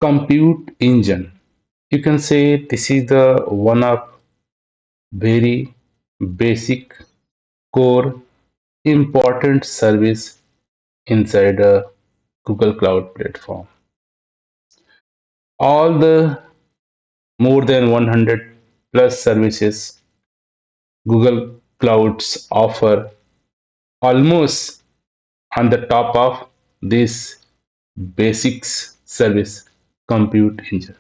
compute engine. You can say this is the one of very basic core important service inside a Google Cloud platform. All the more than 100 plus services Google Clouds offer almost on the top of this basics service compute engine.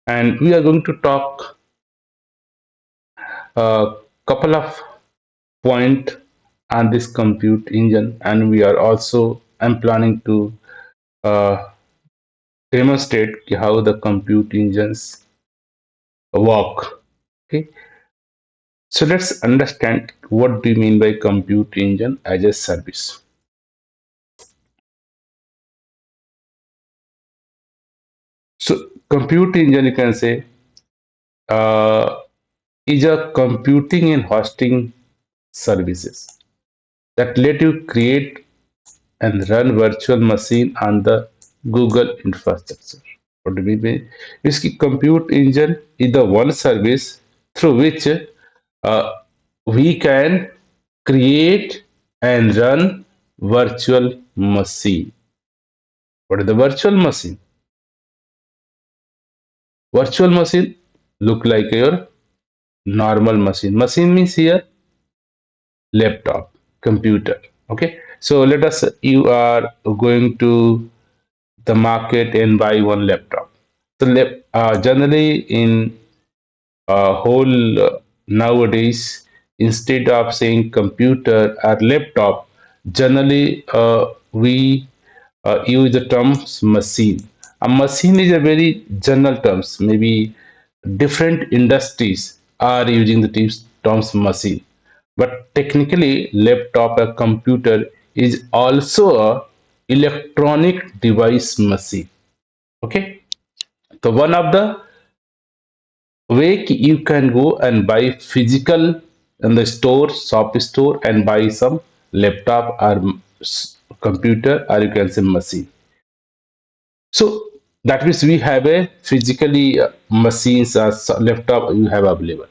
And we are going to talk a couple of point on this compute engine, and we are also I'm planning to uh, demonstrate how the compute engines work. Okay, so let's understand what do you mean by compute engine as a service. So compute engine, you can say, uh, is a computing and hosting services that let you create and run virtual machine on the Google infrastructure. What do we mean? Is compute engine is the one service through which we can create and run virtual machine. What is the virtual machine? Virtual machine look like your normal machine. Machine means here laptop, computer. Okay. So let us you are going to the market and buy one laptop. So generally in whole nowadays, instead of saying computer or laptop, generally we use the terms machine. A machine is a very general terms. Maybe different industries are using the terms machine, but technically laptop or computer is also a electronic device machine. Okay, so one of the way you can go and buy physical in the store, shop store, and buy some laptop or computer, or you can say machine. So that means we have a physically machines or laptop you have available.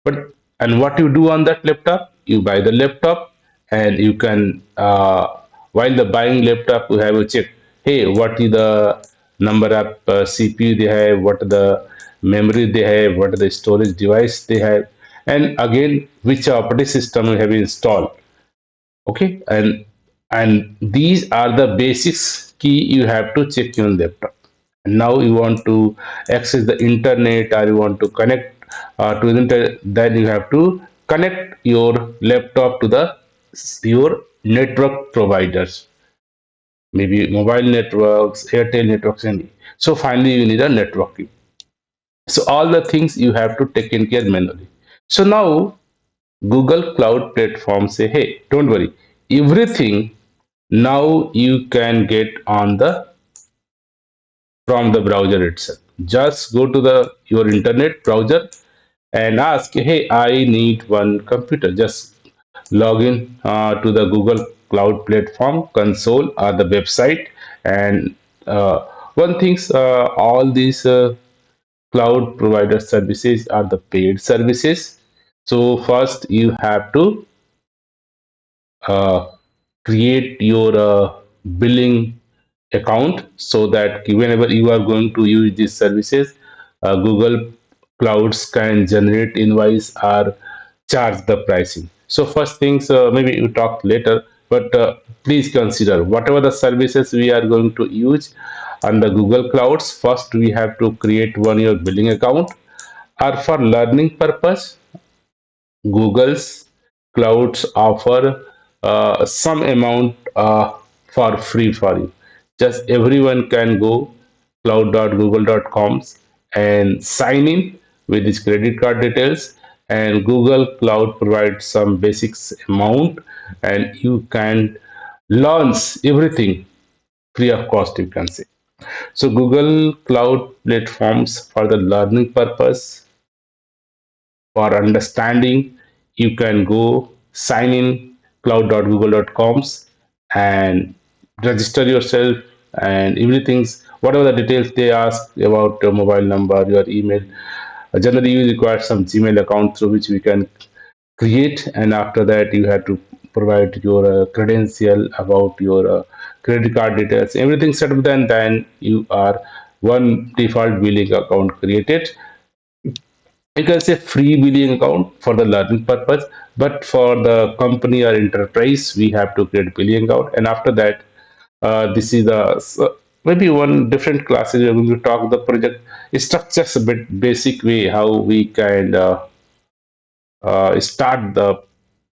But and what you do on that laptop? You buy the laptop, and you can while the buying laptop, you have to check. Hey, what is the number of CPU they have? What are the memory they have? What are the storage device they have? And again, which operating system you have installed? Okay, and these are the basics key you have to check your laptop. And now you want to access the internet, or you want to connect to the internet, then you have to connect your laptop to the your network providers, maybe mobile networks, Airtel networks, and so finally you need a networking. So all the things you have to take in care manually. So now Google Cloud Platform say, hey, don't worry, everything now you can get on the from the browser itself. Just go to the your internet browser and ask, hey, I need one computer. Just log in to the Google Cloud Platform console or the website. And one things, all these cloud provider services are the paid services. So first you have to uh, create your billing account, so that whenever you are going to use these services, Google Clouds can generate invoice or charge the pricing. So first things, maybe you talk later, but please consider whatever the services we are going to use on the Google Clouds. First, we have to create one your billing account, or for learning purpose, Google's clouds offer some amount for free for you. Just everyone can go cloud.google.com and sign in with his credit card details, and Google Cloud provides some basics amount, and you can launch everything free of cost, you can say. So Google Cloud platforms for the learning purpose, for understanding, you can go sign in cloud.google.coms and register yourself, and everything's whatever the details they ask about your mobile number, your email. Generally, you require some Gmail account through which we can create, and after that you have to provide your credential about your credit card details, everything set up. Then you are one default billing account created. You can say free billing account for the learning purpose, but for the company or enterprise we have to create billing account. And after that, this is the maybe one different classes we're going to talk the project structures a bit basic way how we can start the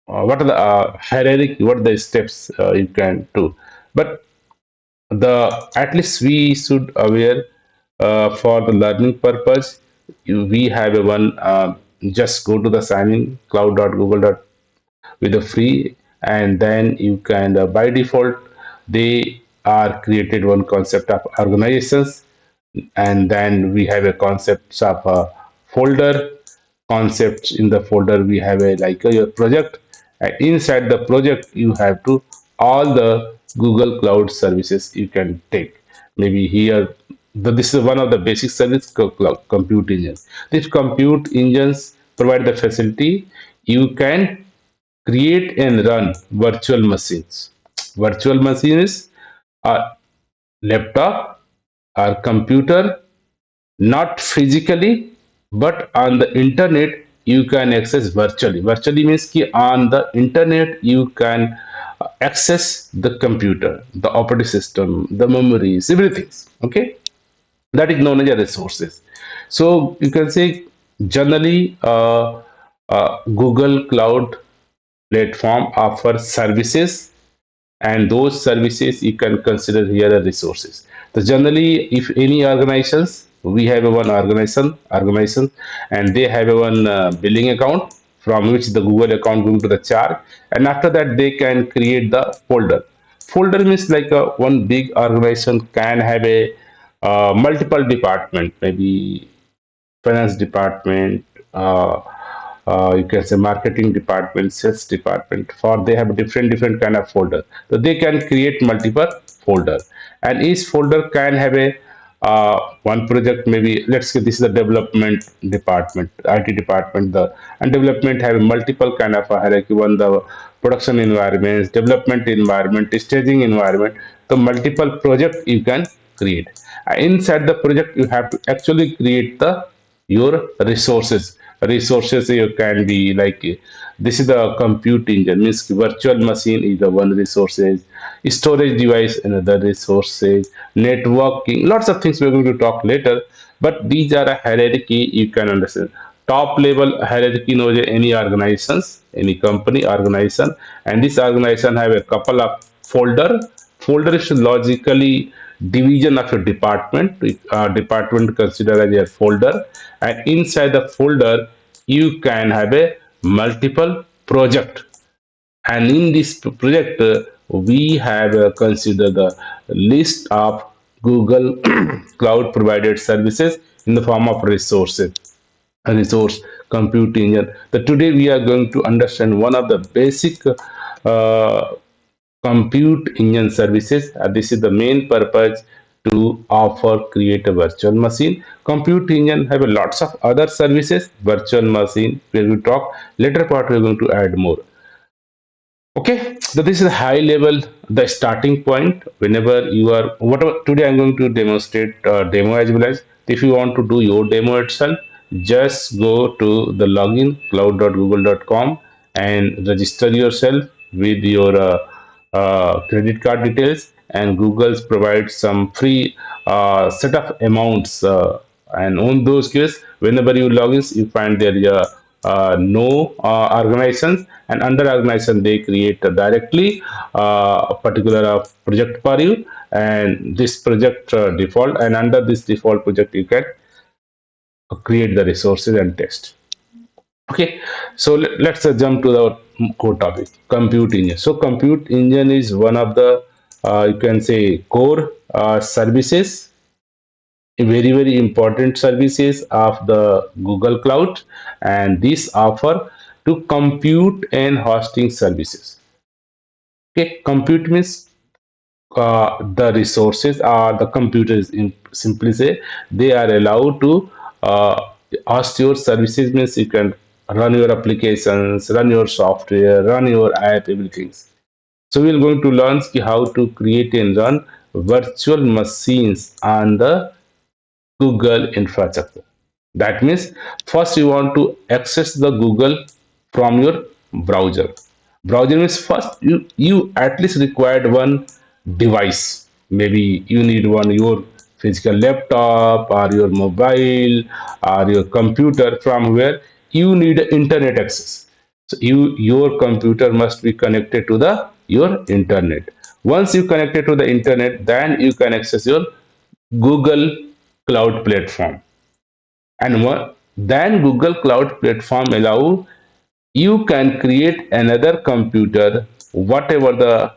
what are the hierarchy, what are the steps you can do. But the at least we should aware for the learning purpose, we have a one just go to the sign in cloud.google with a free, and then you can by default they are created one concept of organizations, and then we have a concept of a folder. Concepts in the folder we have a like your project, and inside the project you have to all the Google Cloud services you can take. Maybe here this is one of the basic service cloud compute engines. These compute engines provide the facility you can create and run virtual machines. Virtual machines are laptop or computer, not physically, but on the internet you can access virtually. Virtually means ki on the internet you can access the computer, the operating system, the memories, everything. Okay, that is known as a resources. So you can say generally Google Cloud platform offers services, and those services you can consider here as resources. So generally, if any organizations, we have a one organization, and they have a one billing account from which the Google account going to the charge, and after that they can create the folder. Folder means like a one big organization can have a multiple department, maybe finance department, you can say marketing department, sales department. For they have different kind of folder, so they can create multiple folder, and each folder can have a one project. Maybe let's say this is the development department, IT department. The and development have multiple kind of a hierarchy. One the production environments, development environment, staging environment. The multiple project you can create. Inside the project, you have to actually create the your resources you can be like this is the compute engine means virtual machine is the one resources, storage device another resources, networking, lots of things we're going to talk later. But these are a hierarchy you can understand. Top level hierarchy knows any organizations, any company organization, and this organization have a couple of folder is logically division of a department. Department considered as a folder, and inside the folder you can have a multiple project. And in this project we have considered the list of Google cloud provided services in the form of resources, a resource compute engine. That today we are going to understand one of the basic compute engine services. This is the main purpose to offer create a virtual machine. Compute engine have a lots of other services. Virtual machine where we talk later part we're going to add more. Okay, so this is a high level, the starting point. Whenever you are, whatever today I'm going to demonstrate demo as well as if you want to do your demo itself, just go to the login cloud.google.com and register yourself with your credit card details, and Google's provides some free set of amounts, and on those cases, whenever you log in, you find there is a no organizations, and under organization they create directly a particular project for you, and this project default, and under this default project you can create the resources and test. Okay, so let's jump to the core topic, compute engine. So compute engine is one of the you can say core services, very important services of the Google Cloud, and this offer to compute and hosting services. Okay, compute means the resources or the computers, in simply say, they are allowed to host your services, means you can run your applications, run your software, run your app, everything. So we are going to learn how to create and run virtual machines on the Google infrastructure. That means first you want to access the Google from your browser. Browser means first you at least required one device. Maybe you need one your physical laptop or your mobile or your computer from where you need internet access. So your computer must be connected to the your internet. Once you connected to the internet, then you can access your Google Cloud Platform. And then Google Cloud Platform allow you can create another computer, whatever the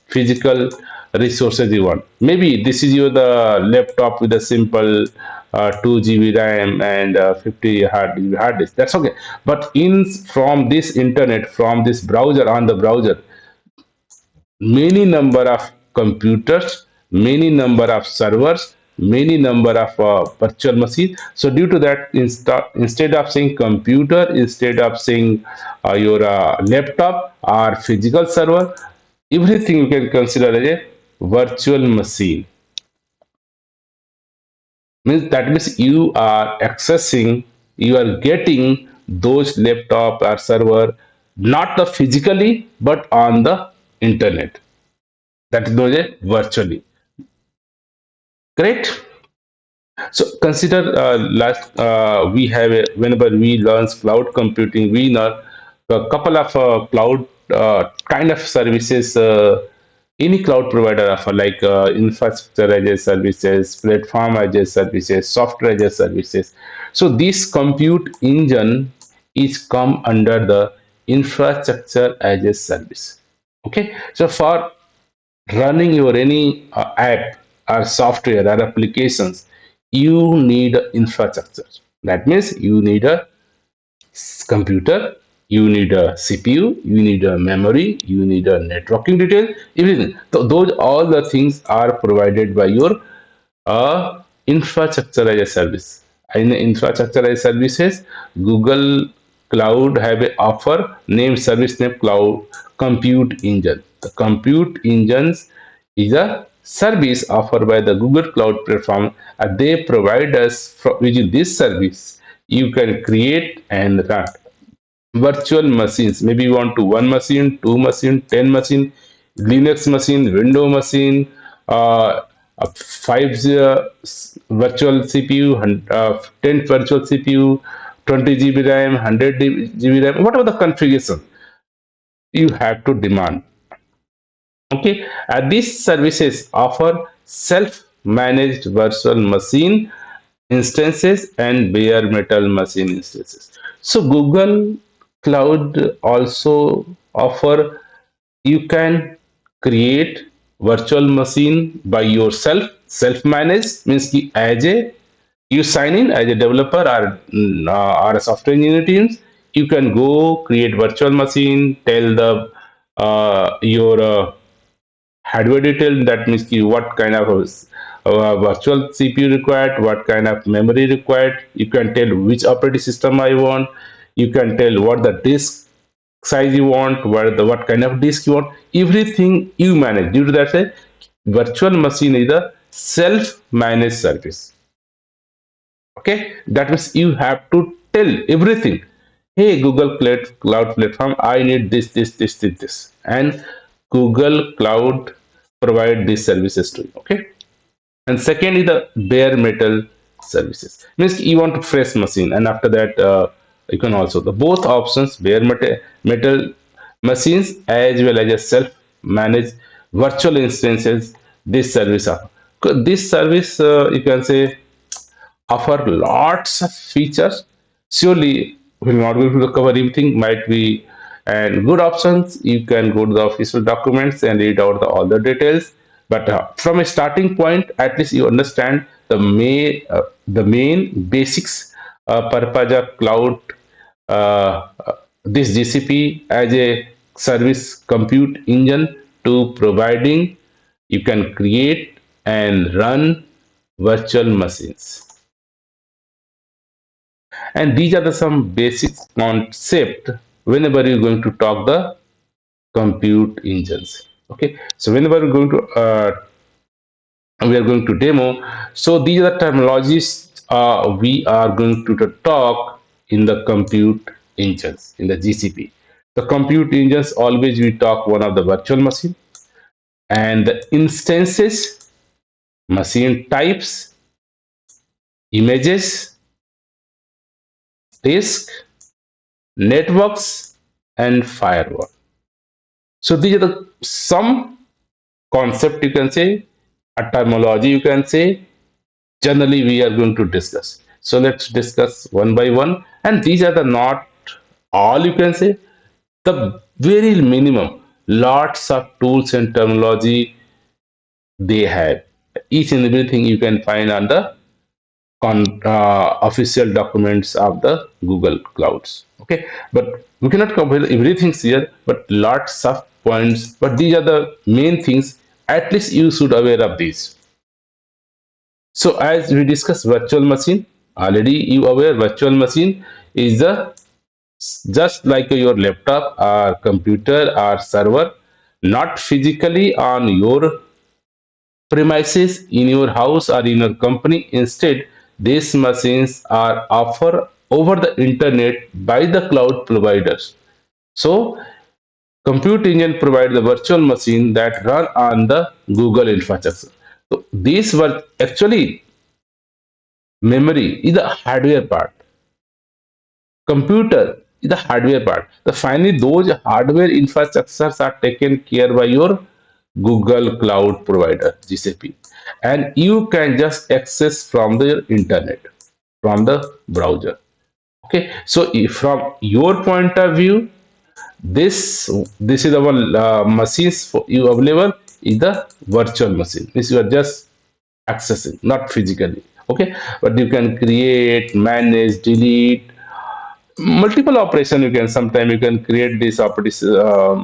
physical resources you want. Maybe this is your the laptop with a simple 2 GB RAM and 50 hard disk. That's okay. But in from this internet, from this browser on the browser, many number of computers, many number of servers, many number of virtual machines. So due to that, instead of saying computer, instead of saying your laptop or physical server, everything you can consider as a virtual machine. Means that means you are accessing, you are getting those laptop or server not the physically but on the internet. That is known as virtually. Great. So consider last we have whenever we learn cloud computing, we learn a couple of cloud kind of services. Any cloud provider offer like infrastructure as a services, platform as a services, software as a services. So this compute engine is come under the infrastructure as a service. Okay. So for running your any app or software or applications, you need infrastructure. That means you need a computer, you need a CPU, you need a memory, you need a networking detail, everything. So those all the things are provided by your infrastructure as a service. In infrastructure as services, Google Cloud have a offer named service name Cloud Compute Engine. The Compute Engines is a service offered by the Google Cloud platform. They provide us within this service. You can create and run virtual machines. Maybe you want to one machine, two machine, 10 machine, Linux machine, Window machine, five virtual CPU, 10 virtual CPU, 20 GB RAM, 100 GB RAM, whatever the configuration you have to demand. Okay, these services offer self-managed virtual machine instances and bare metal machine instances. So Google Cloud also offer you can create virtual machine by yourself. Self-managed means ki as a you sign in as a developer or a software engineer teams. You can go create virtual machine, tell the your hardware detail. That means ki what kind of virtual CPU required, what kind of memory required. You can tell which operating system I want. You can tell what the disk size you want, what kind of disk you want. Everything you manage. Due to that, virtual machine is a self-managed service. Okay, that means you have to tell everything. Hey, Google Cloud Platform, I need this, and Google Cloud provide these services to you. Okay, and second is the bare metal services. Means you want to fresh machine, and after that you can also the both options metal machines as well as a self managed virtual instances. This service offer. This service you can say offer lots of features. Surely, we're not going to cover everything. Might be and good options. You can go to the official documents and read out all the details. But from a starting point, at least you understand the main basics. Purpose of cloud, this GCP as a service compute engine to providing you can create and run virtual machines. And these are the some basic concept whenever you're going to talk the compute engines. Okay, so whenever we are going to demo, so these are terminologies we are going to talk in the compute engines in the GCP. The compute engines always we talk one of the virtual machine and the instances, machine types, images, disk, networks, and firewall. So these are the some concept you can say, a terminology you can say, generally we are going to discuss. So let's discuss one by one, and these are the not all you can say, the very minimum lots of tools and terminology they have. Each and everything you can find on the official documents of the Google clouds. Okay, but we cannot cover everything here, but lots of points. But these are the main things. At least you should aware of these. So as we discuss virtual machine, already you aware virtual machine is the just like your laptop or computer or server, not physically on your premises in your house or in your company. Instead, these machines are offered over the internet by the cloud providers. So, compute engine provides the virtual machine that run on the Google infrastructure. So, these were actually memory is the hardware part. Computer is the hardware part. The finally those hardware infrastructures are taken care by your Google Cloud provider GCP, and you can just access from the internet from the browser. Okay, so if from your point of view, this is our machines for you available is the virtual machine. Means you are just accessing, not physically. Okay, but you can create, manage, delete multiple operation. You can sometime you can create this virtual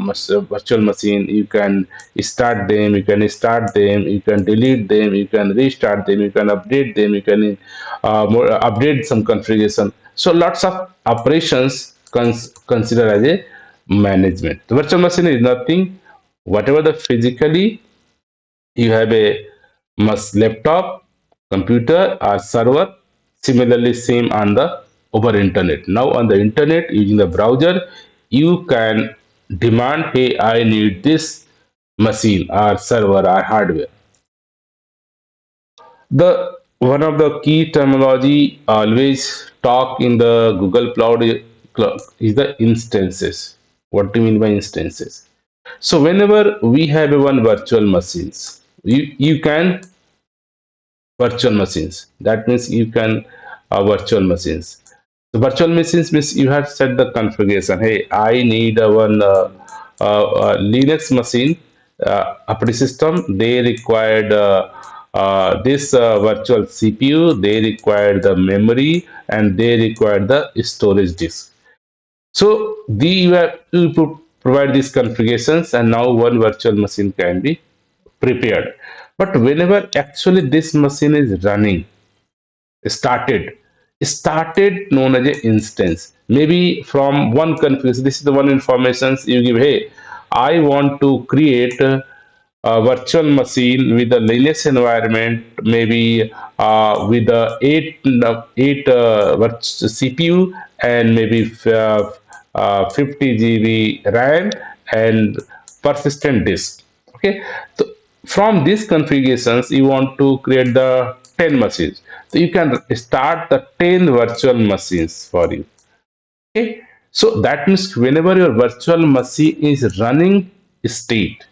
machine. You can start them, you can start them, you can delete them, you can restart them, you can update them, you can update some configuration. So lots of operations consider as a management. The virtual machine is nothing whatever the physically you have a must laptop, computer or server. Similarly, same on the over internet. Now on the internet using the browser, you can demand, hey, I need this machine or server or hardware. The one of the key terminology always talk in the Google Cloud is the instances. What do you mean by instances? So whenever we have a one virtual machines, you can virtual machines. That means you can virtual machines. The virtual machines means you have set the configuration. Hey, I need a one Linux machine operating system. They required this virtual CPU. They require the memory and they require the storage disk. So you have to provide these configurations, and now one virtual machine can be prepared. But whenever actually this machine is running, started, started known as an instance. Maybe from one configuration, this is the one information you give. Hey, I want to create a virtual machine with a Linux environment, maybe with a CPU and maybe 50 GB RAM and persistent disk. Okay, so from these configurations, you want to create the 10 machines. So you can start the 10 virtual machines for you. Okay, so that means whenever your virtual machine is running state,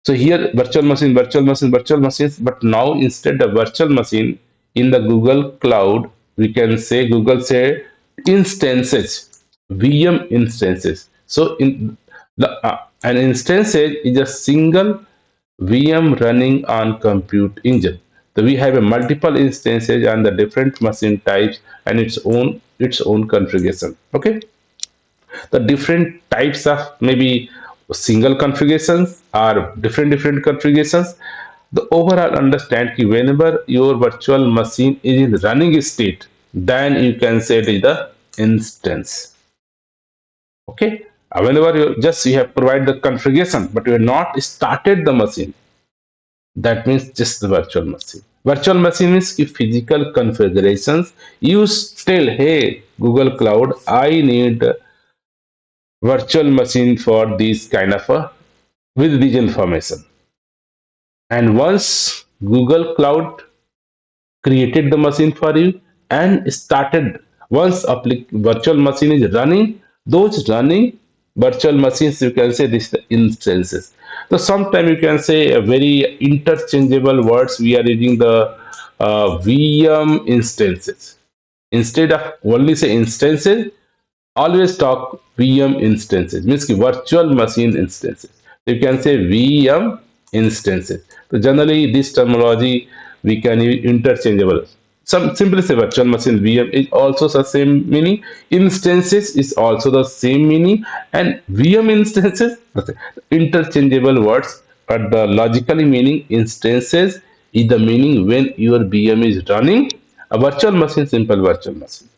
so here virtual machine, virtual machines, but now instead of virtual machine in the Google Cloud, we can say Google say instances, VM instances. So in the an instance is a single VM running on compute engine. So we have a multiple instances and the different machine types and its own configuration. Okay, the different types of maybe single configurations or different configurations. The overall understand ki whenever your virtual machine is in running state, then you can say it is the instance. Okay. Whenever you have provided the configuration, but you have not started the machine, that means just the virtual machine. Virtual machine means if physical configurations, you tell, hey, Google Cloud, I need virtual machine for this kind of a with this information. And once Google Cloud created the machine for you and started, once virtual machine is running, those running virtual machines, you can say this is the instances. So sometimes you can say a very interchangeable words. We are using the VM instances instead of only say instances. Always talk VM instances, means virtual machine instances. You can say VM instances. So generally, this terminology we can use interchangeable. Some simply say virtual machine VM is also the same meaning. Instances is also the same meaning, and VM instances interchangeable words, but the logically meaning instances is the meaning when your VM is running. A virtual machine, simple virtual machine.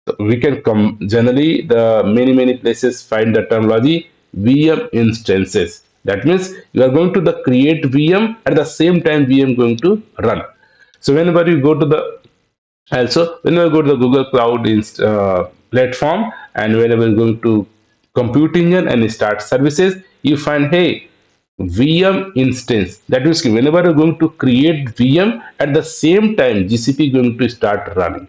So we can come generally the many places find the terminology VM instances. That means you are going to the create VM at the same time VM going to run. So whenever you go to the also whenever you go to the Google Cloud platform and whenever you're going to compute engine and start services, you find hey VM instance. That means whenever you're going to create VM at the same time GCP going to start running.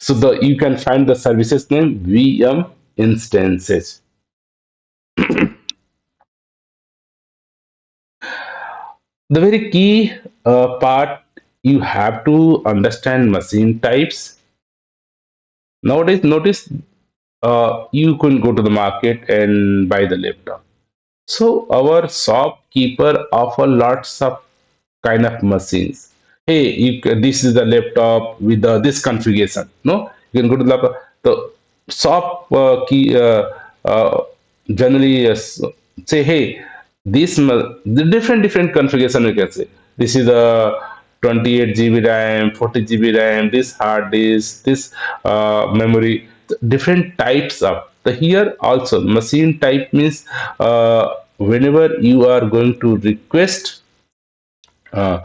So you can find the services name VM instances. The very key part, you have to understand machine types. Nowadays, notice you can go to the market and buy the laptop. So our shopkeeper offer lots of kind of machines. Hey, this is the laptop with this configuration. No, you can go to the shop key. Generally, say, hey, the different configuration you can say. This is a 28 GB RAM, 40 GB RAM, this hard disk, this memory, different types of. The here also machine type means whenever you are going to request, uh,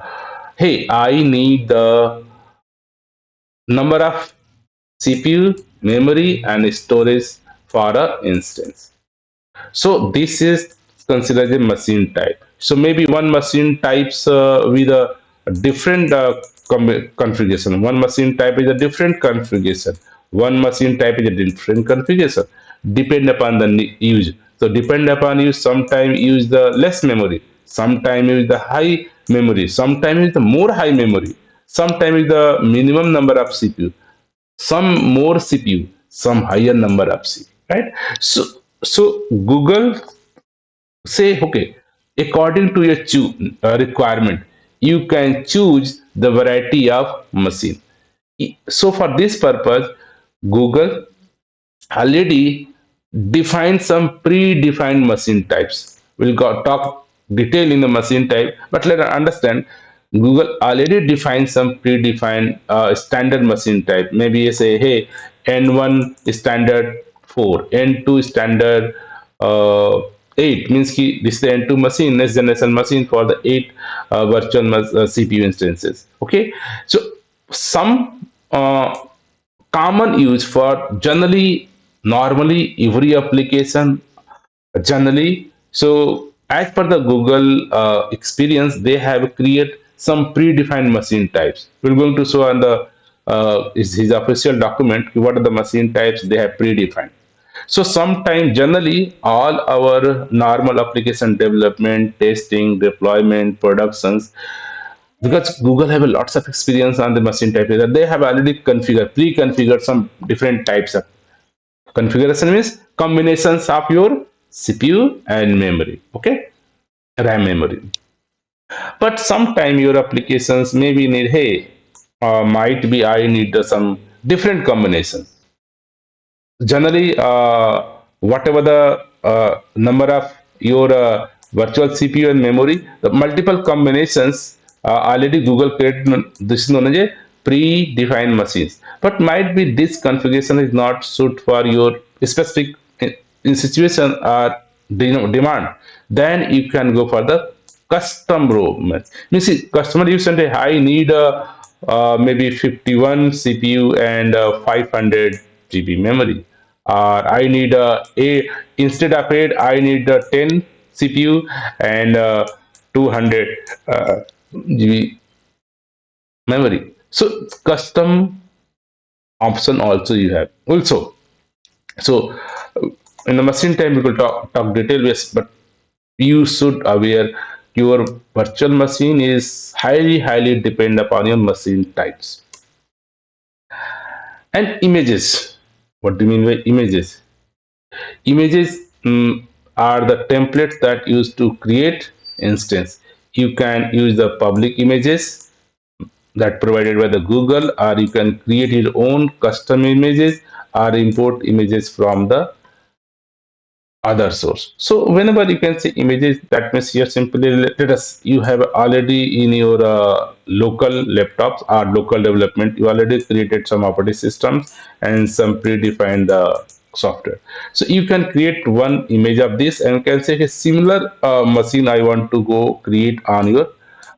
hey, I need the number of CPU, memory, and storage for a instance. So this is considered a machine type. So maybe one machine types with a different configuration. One machine type is a different configuration. One machine type is a different configuration. Depend upon the use. So depend upon use. Sometimes use the less memory. Sometimes use the high memory. Sometimes use the more high memory. Sometimes the minimum number of CPU, some more CPU, some higher number of CPU, right? So Google say, okay, according to your requirement, you can choose the variety of machine. So for this purpose, Google already define some predefined machine types. We'll go talk detail in the machine type, but let us understand. Google already defined some predefined standard machine type. Maybe you say, hey, N1 standard 4, N2 standard 8 means this is the N2 machine, next generation machine for the 8 virtual CPU instances. Okay, so some common use for generally normally every application generally. So as per the Google experience, they have created some predefined machine types. We're going to show on the is his official document what are the machine types they have predefined. So sometimes generally all our normal application development, testing, deployment, productions, because Google have a lots of experience on the machine type, that they have already pre-configured some different types of configuration means combinations of your CPU and memory, okay, RAM memory. But sometime your applications maybe need, hey, might be I need some different combinations. Generally, whatever the number of your virtual CPU and memory, the multiple combinations already Google created. This is known as a predefined machines. But might be this configuration is not suit for your specific in situation or demand. Then you can go for the custom ROM. Means customer you send a I need a maybe 51 CPU and 500 GB memory, or I need a instead of 8 I need 10 CPU and 200 GB memory. So custom option also you have also. So in the machine time we will talk detail, yes, but you should aware your virtual machine is highly depend upon your machine types. And images, what do you mean by images? Images are the templates that used to create instance. You can use the public images that provided by the Google, or you can create your own custom images or import images from the other source. So whenever you can say images, that means here simply let us you have already in your local laptops or local development, you already created some operating systems and some predefined software. So you can create one image of this and can say a similar machine I want to go create on your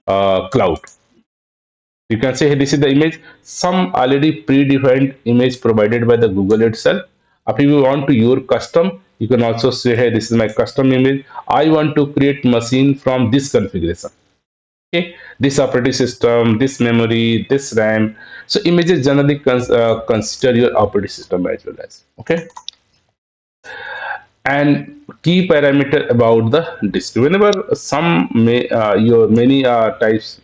cloud. You can say, hey, this is the image, some already predefined image provided by the Google itself. If you want to your custom, you can also say, hey, this is my custom image. I want to create machine from this configuration. Okay, this operating system, this memory, this RAM. So images generally consider your operating system as well as. Okay, and key parameter about the disk. Whenever some your many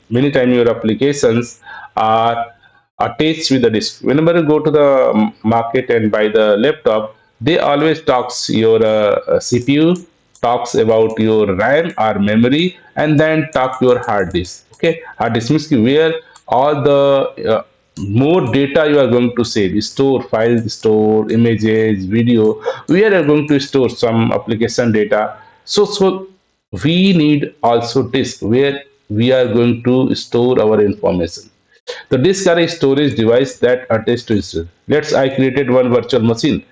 many time your applications are attached with the disk. Whenever you go to the market and buy the laptop, they always talks your CPU, talks about your RAM or memory, and then talk your hard disk. Okay, hard disk means where all the more data you are going to save, store files, store images, video, where you are going to store some application data. So we need also disk where we are going to store our information. The disk are a storage device that attached to it. Let's I created one virtual machine.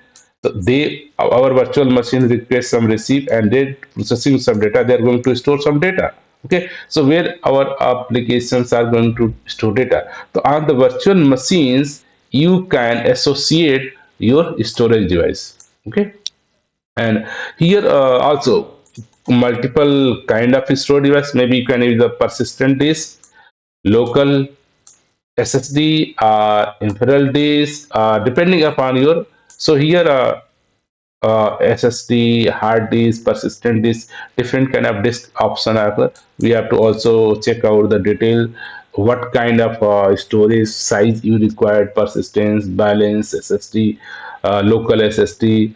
So they our virtual machine requests some receipt and they processing some data. They are going to store some data. Okay, so where our applications are going to store data. So on the virtual machines, you can associate your storage device. Okay, and here also multiple kind of storage device. Maybe you can use the persistent disk, local SSD, infrared disk, depending upon your. So here, SSD, hard disk, persistent disk, different kind of disk option are there. We have to also check out the detail, what kind of storage size you require, persistence, balance, SSD, local SSD,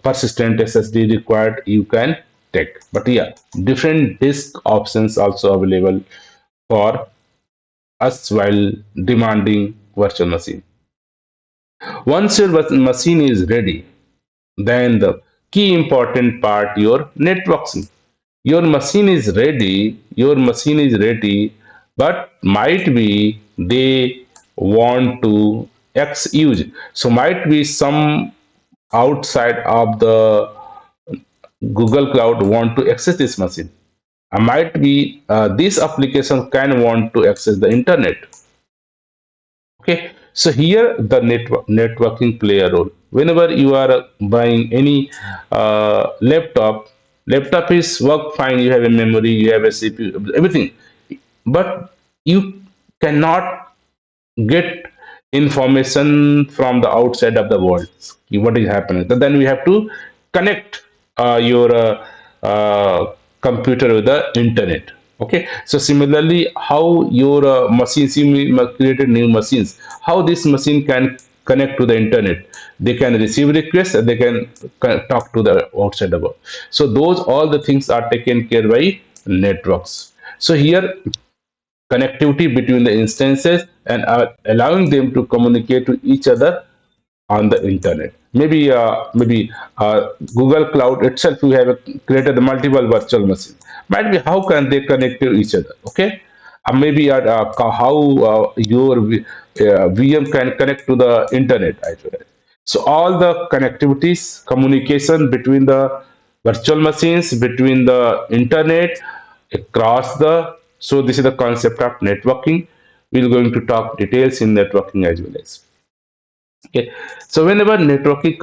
persistent SSD required. You can take, but yeah, different disk options also available for us while demanding virtual machine. Once your machine is ready, then the key important part your networking. Your machine is ready, but might be they want to X use. So might be some outside of the Google Cloud want to access this machine. Might be this application can want to access the internet. Okay, so here the networking play a role. Whenever you are buying any laptop is work fine. You have a memory, you have a CPU, everything, but you cannot get information from the outside of the world. What is happening? So then we have to connect your computer with the internet. Okay, so similarly, how your machines you created new machines, how this machine can connect to the internet, they can receive requests, they can talk to the outside the world. So those all the things are taken care by networks. So here connectivity between the instances and allowing them to communicate to each other on the internet. Maybe Google Cloud itself, you have created multiple virtual machines. Might be how can they connect to each other? Okay, how your VM can connect to the internet as well. So all the connectivities, communication between the virtual machines, between the internet, across the. So this is the concept of networking. We're going to talk details in networking as well as. Okay. So whenever networking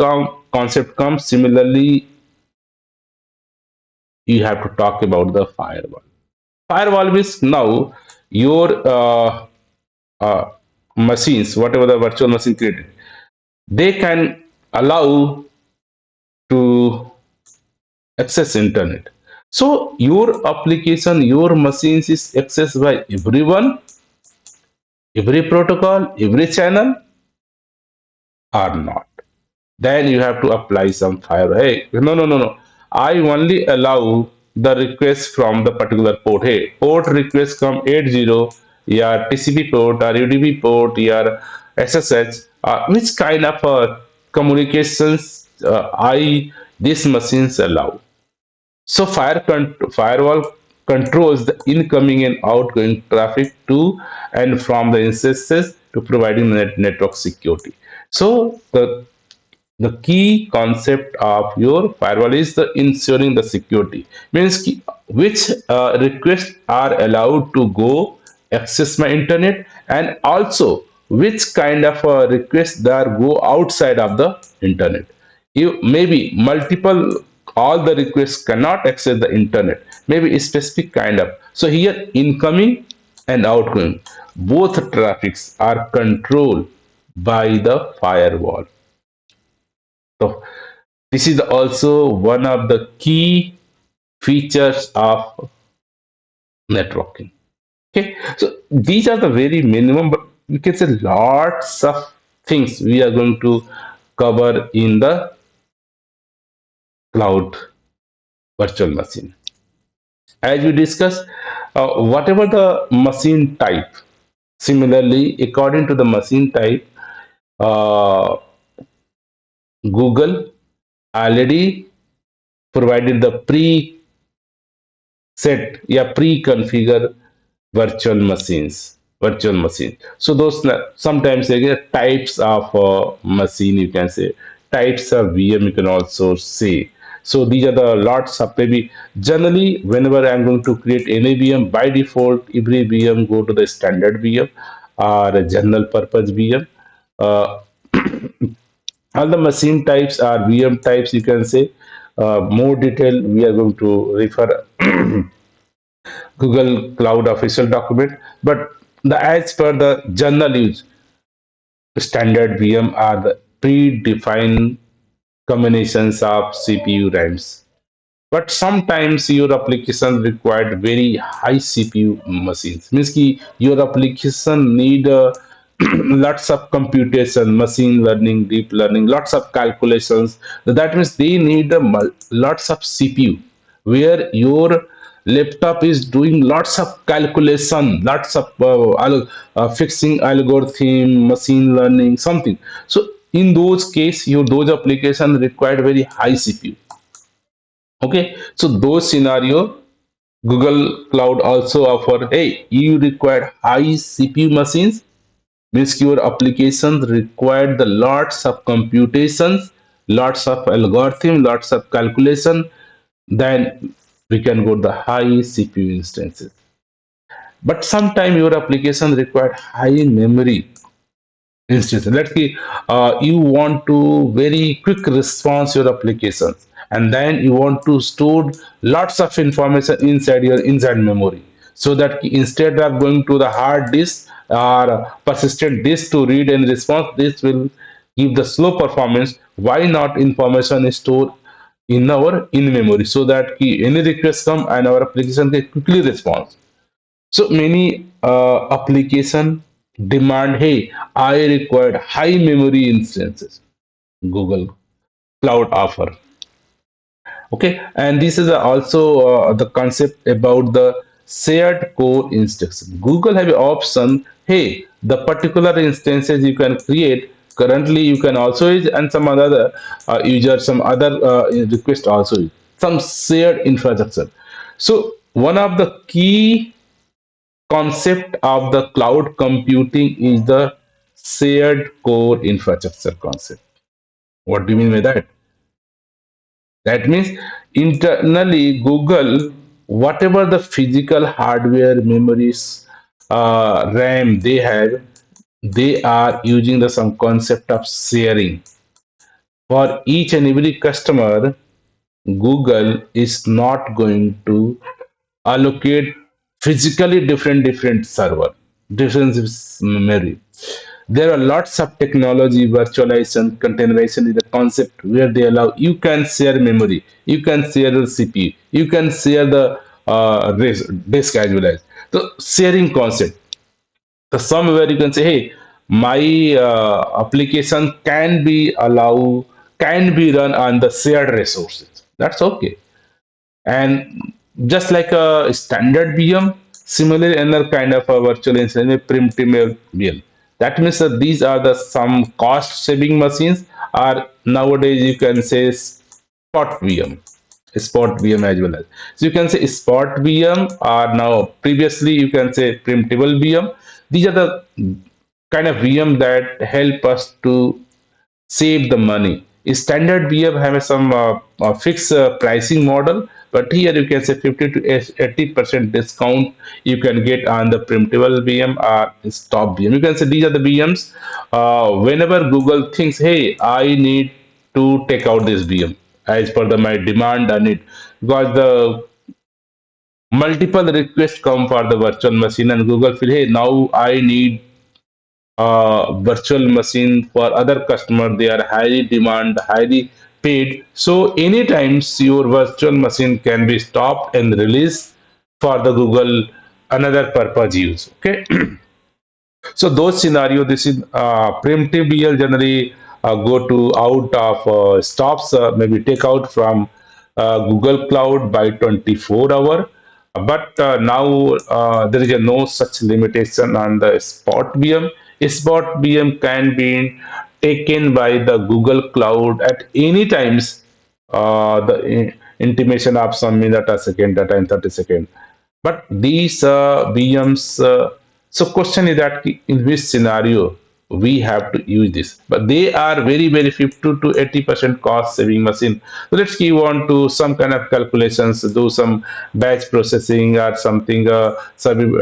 concept comes, similarly, you have to talk about the firewall. Firewall is now your uh, machines, whatever the virtual machine created, they can allow to access internet. So your application, your machines is accessed by everyone, every protocol, every channel, or not. Then you have to apply some firewall. Hey, no, I only allow the request from the particular port. Hey, port request from 80, yeah, TCP port or UDP port, yeah, SSH, which kind of communications I these machines allow. So firewall controls the incoming and outgoing traffic to and from the instances to providing network security. So the key concept of your firewall is the ensuring the security, means which requests are allowed to go access my internet, and also which kind of requests that go outside of the internet. You maybe multiple, all the requests cannot access the internet, maybe a specific kind of. So here incoming and outgoing, both traffics are controlled by the firewall. So this is also one of the key features of networking. Okay, so these are the very minimum, but we can say lots of things we are going to cover in the cloud virtual machine. As we discussed, whatever the machine type, similarly, according to the machine type, uh, Google already provided the set, yeah, pre-configure virtual machines. So those sometimes they get types of machine, you can say types of VM, you can also say. So these are the lots of, maybe generally whenever I'm going to create any VM, by default every VM go to the standard VM or a general purpose VM. uh, all the machine types are VM types, you can say. More detail we are going to refer Google Cloud official document. But the as per the general use, standard VM are the predefined combinations of CPU RAMs. But sometimes your application required very high CPU machines. Means ki your application need lots of computation, machine learning, deep learning, lots of calculations. That means they need lots of CPU, where your laptop is doing lots of calculation, lots of fixing algorithm, machine learning, something. So in those case, your those applications required very high CPU. Okay, so those scenario, Google Cloud also offer, hey, you require high CPU machines, means your applications require the lots of computations, lots of algorithm, lots of calculation, then we can go the high CPU instances. But sometime your application require high memory instance. Let's say you want to very quick response your applications, and then you want to store lots of information inside your inside memory, so that instead of going to the hard disk or persistent disk to read and response, this will give the slow performance. Why not information is stored in our in memory, so that any request come and our application can quickly respond. So many application demand, hey, I required high memory instances. Google Cloud offer. Okay, and this is also the concept about the shared core instance. Google have an option, hey, the particular instances you can create currently you can also use, and some other user, some other request also use, some shared infrastructure. So one of the key concept of the cloud computing is the shared core infrastructure concept. What do you mean by that? That means internally Google, whatever the physical hardware, memories, RAM they have, they are using the some concept of sharing. For each and every customer, Google is not going to allocate physically different server, different memory. There are lots of technology, virtualization, containerization is the concept where they allow you can share memory, you can share the CPU, you can share the disk as well as the sharing concept. So somewhere you can say, hey, my application can be run on the shared resources. That's okay. And just like a standard VM, similarly another kind of a virtual instance, a preemptible VM. That means that these are the some cost saving machines, or nowadays you can say spot VM, spot VM as well as. So you can say spot VM, or now previously you can say preemptible VM. These are the kind of VM that help us to save the money. Standard VM have some fixed pricing model, but here you can say 50 to 80% discount you can get on the preemptible VM or stop VM. You can say these are the VMs. Whenever Google thinks, hey, I need to take out this VM as per my demand and it, because the multiple requests come for the virtual machine and Google feel, hey, now I need virtual machine for other customer. They are highly demand, highly paid, so anytime your virtual machine can be stopped and released for the Google another purpose use. Okay. So those scenario, this is preemptive BL generally go to out of stops, maybe take out from Google Cloud by 24 hour. But now there is a no such limitation on the spot VM. Spot VM can be taken by the Google Cloud at any times. The intimation of some minute a second, data in 30 seconds. But these VMs, so question is that in which scenario we have to use this. But they are very 50 to 80% cost saving machine. So let's give on to some kind of calculations, do some batch processing or something, some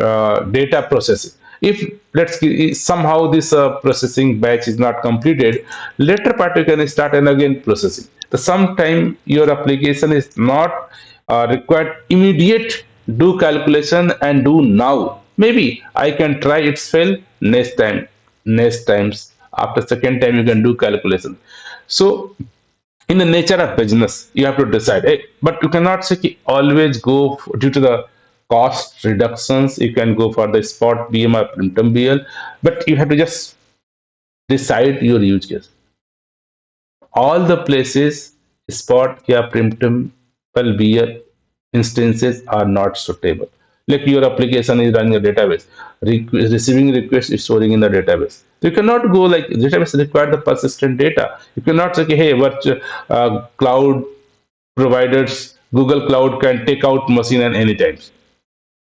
data processing. If somehow this processing batch is not completed, later part you can start and again processing. The sometime your application is not required immediate do calculation and do now. Maybe I can try it's fail next times after second time you can do calculation. So in the nature of business you have to decide, hey, but you cannot say always go due to the cost reductions you can go for the spot BM or printum BL, but you have to just decide your use case. All the places spot या preemptible beer instances are not suitable. Like your application is running a database, receiving requests is storing in the database. You cannot go like database require the persistent data. You cannot say, hey, what cloud providers, Google Cloud can take out machine at any time.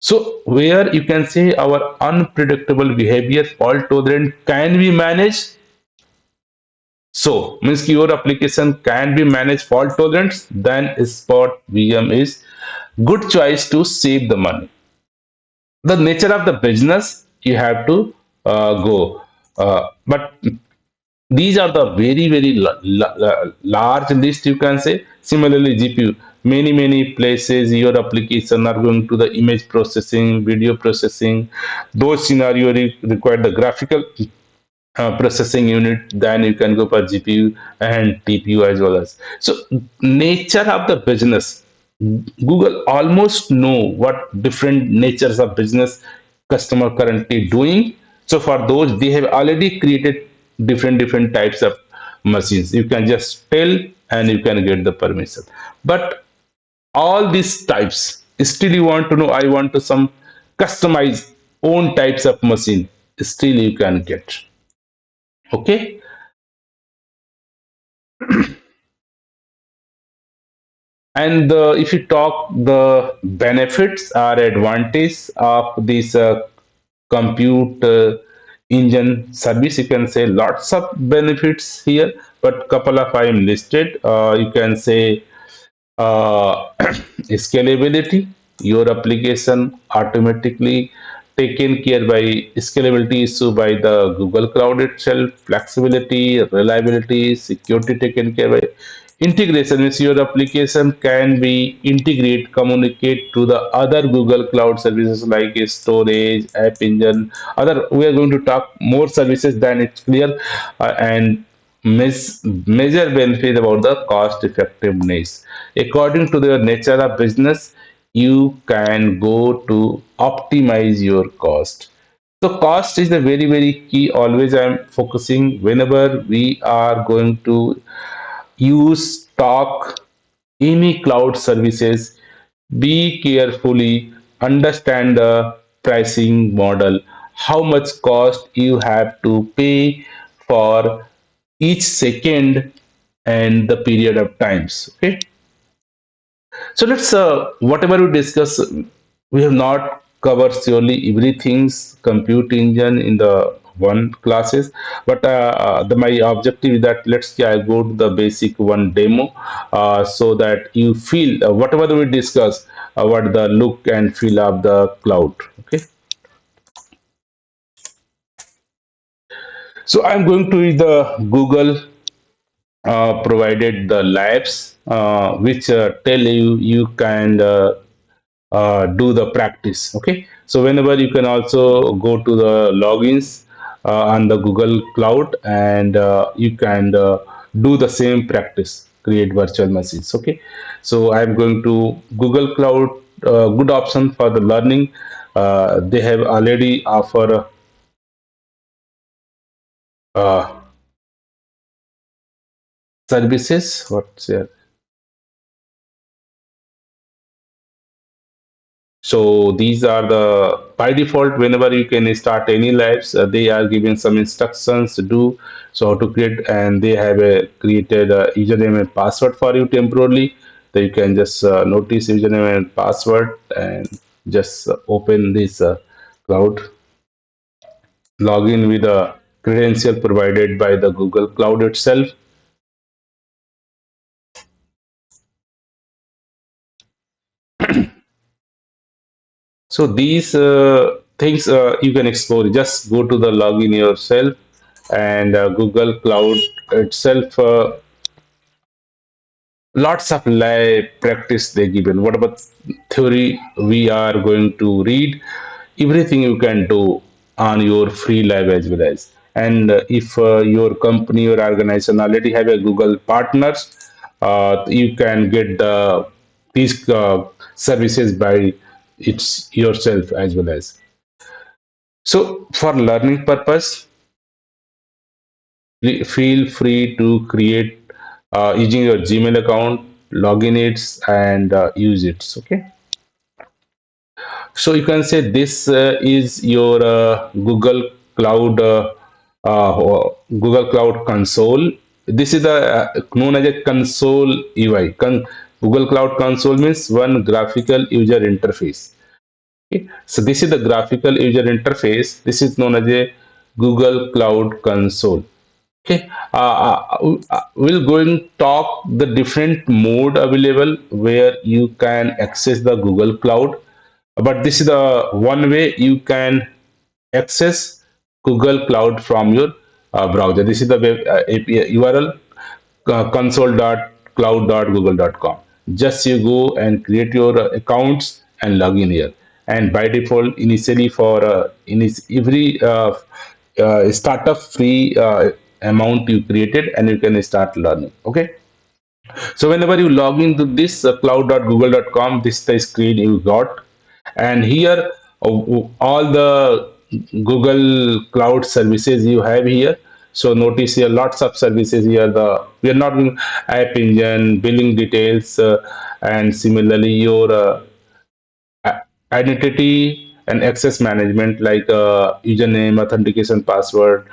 So where you can say our unpredictable behavior fault tolerant can be managed, so means your application can be managed fault tolerance, then Spot VM is good choice to save the money. The nature of the business you have to go, but these are the very large list you can say. Similarly, GPU, many places your application are going to the image processing, video processing. Those scenario require the graphical processing unit, then you can go for GPU and TPU as well as. So nature of the business, Google almost know what different natures of business customer currently doing. So for those, they have already created different types of machines. You can just tell and you can get the permission. But all these types, still you want to know, I want to some customize own types of machine, still you can get. Okay. And if you talk the benefits or advantage of this compute engine service, you can say lots of benefits here, but couple of I am listed. You can say scalability, your application automatically taken care by scalability issue by the Google Cloud itself, flexibility, reliability, security taken care by integration means your application can be integrate, communicate to the other Google Cloud services like storage, app engine, other. We are going to talk more services than it's clear, and major benefit about the cost effectiveness. According to the nature of business, you can go to optimize your cost. So cost is the very very key. Always I am focusing whenever we are going to use talk any cloud services, be carefully understand the pricing model, how much cost you have to pay for each second and the period of times. Okay, so let's whatever we discuss, we have not covered surely everything's compute engine in the one classes, but my objective is that let's go to the basic one demo, so that you feel whatever we discuss, what the look and feel of the cloud. Okay, so I'm going to use the Google provided the labs, which tell you can do the practice. Okay, so whenever you can also go to the logins on the Google Cloud, and you can do the same practice, create virtual machines. Okay, so I'm going to Google Cloud, good option for the learning. They have already offer uh, services. What's there? So these are the by default. Whenever you can start any labs, they are giving some instructions to do. So how to create, and they have created a username and password for you temporarily. Then you can just notice username and password and just open this cloud, log in with a credential provided by the Google Cloud itself. So these things you can explore. Just go to the login yourself, and Google Cloud itself. Lots of live practice they given. What about theory? We are going to read everything you can do on your free live as well as. And if your company or organization already have a Google partners, you can get these services by it's yourself as well as. So for learning purpose, feel free to create using your Gmail account, login it and use it. Okay. So you can say this is your Google Cloud console. This is the known as a console UI. Google Cloud console means one graphical user interface. Okay. So this is the graphical user interface. This is known as a Google Cloud console. Okay, we'll going talk the different mode available where you can access the Google Cloud, but this is the one way you can access Google Cloud from your browser. This is the web API URL, console.cloud.google.com. Just you go and create your accounts and log in here. And by default, initially for every startup free amount you created, and you can start learning. Okay. So whenever you log into this cloud.google.com, this is the screen you got, and here all the Google Cloud services you have here. So notice here lots of services here. The we are not doing app engine, billing details, and similarly your identity and access management like username, authentication, password,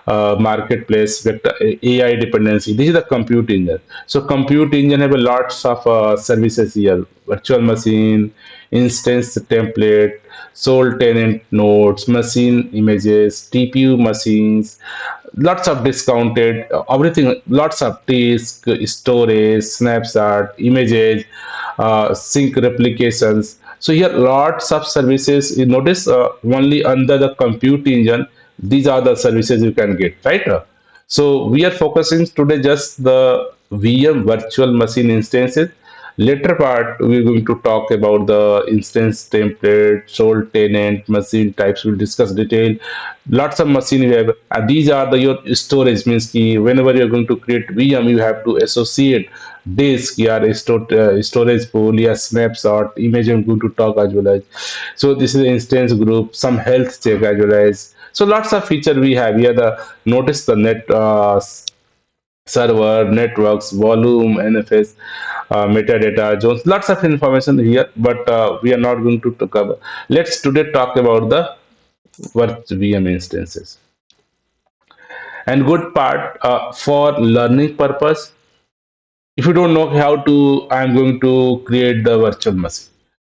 marketplace, vector, AI dependency. This is the compute engine. So compute engine have a lots of services here: virtual machine, instance template, sole tenant nodes, machine images, TPU machines, lots of discounted everything, lots of disk storage, snapshot images, sync replications. So here lots of services. You notice only under the compute engine these are the services you can get, right? So we are focusing today just the VM virtual machine instances. Later part, we're going to talk about the instance template, sole tenant, machine types. We'll discuss detail. Lots of machine we have. And these are the your storage means ki whenever you're going to create VM, you have to associate disk, yeah, storage pool, yeah, snapshot, image. I'm going to talk as well as. So this is instance group, some health check as well as. So lots of feature we have here. The notice the net server, networks, volume, NFS, metadata, Jones, lots of information here, but we are not going to cover. Let's today talk about the Worth VM instances. And good part for learning purpose, if you don't know how to, I'm going to create the virtual machine.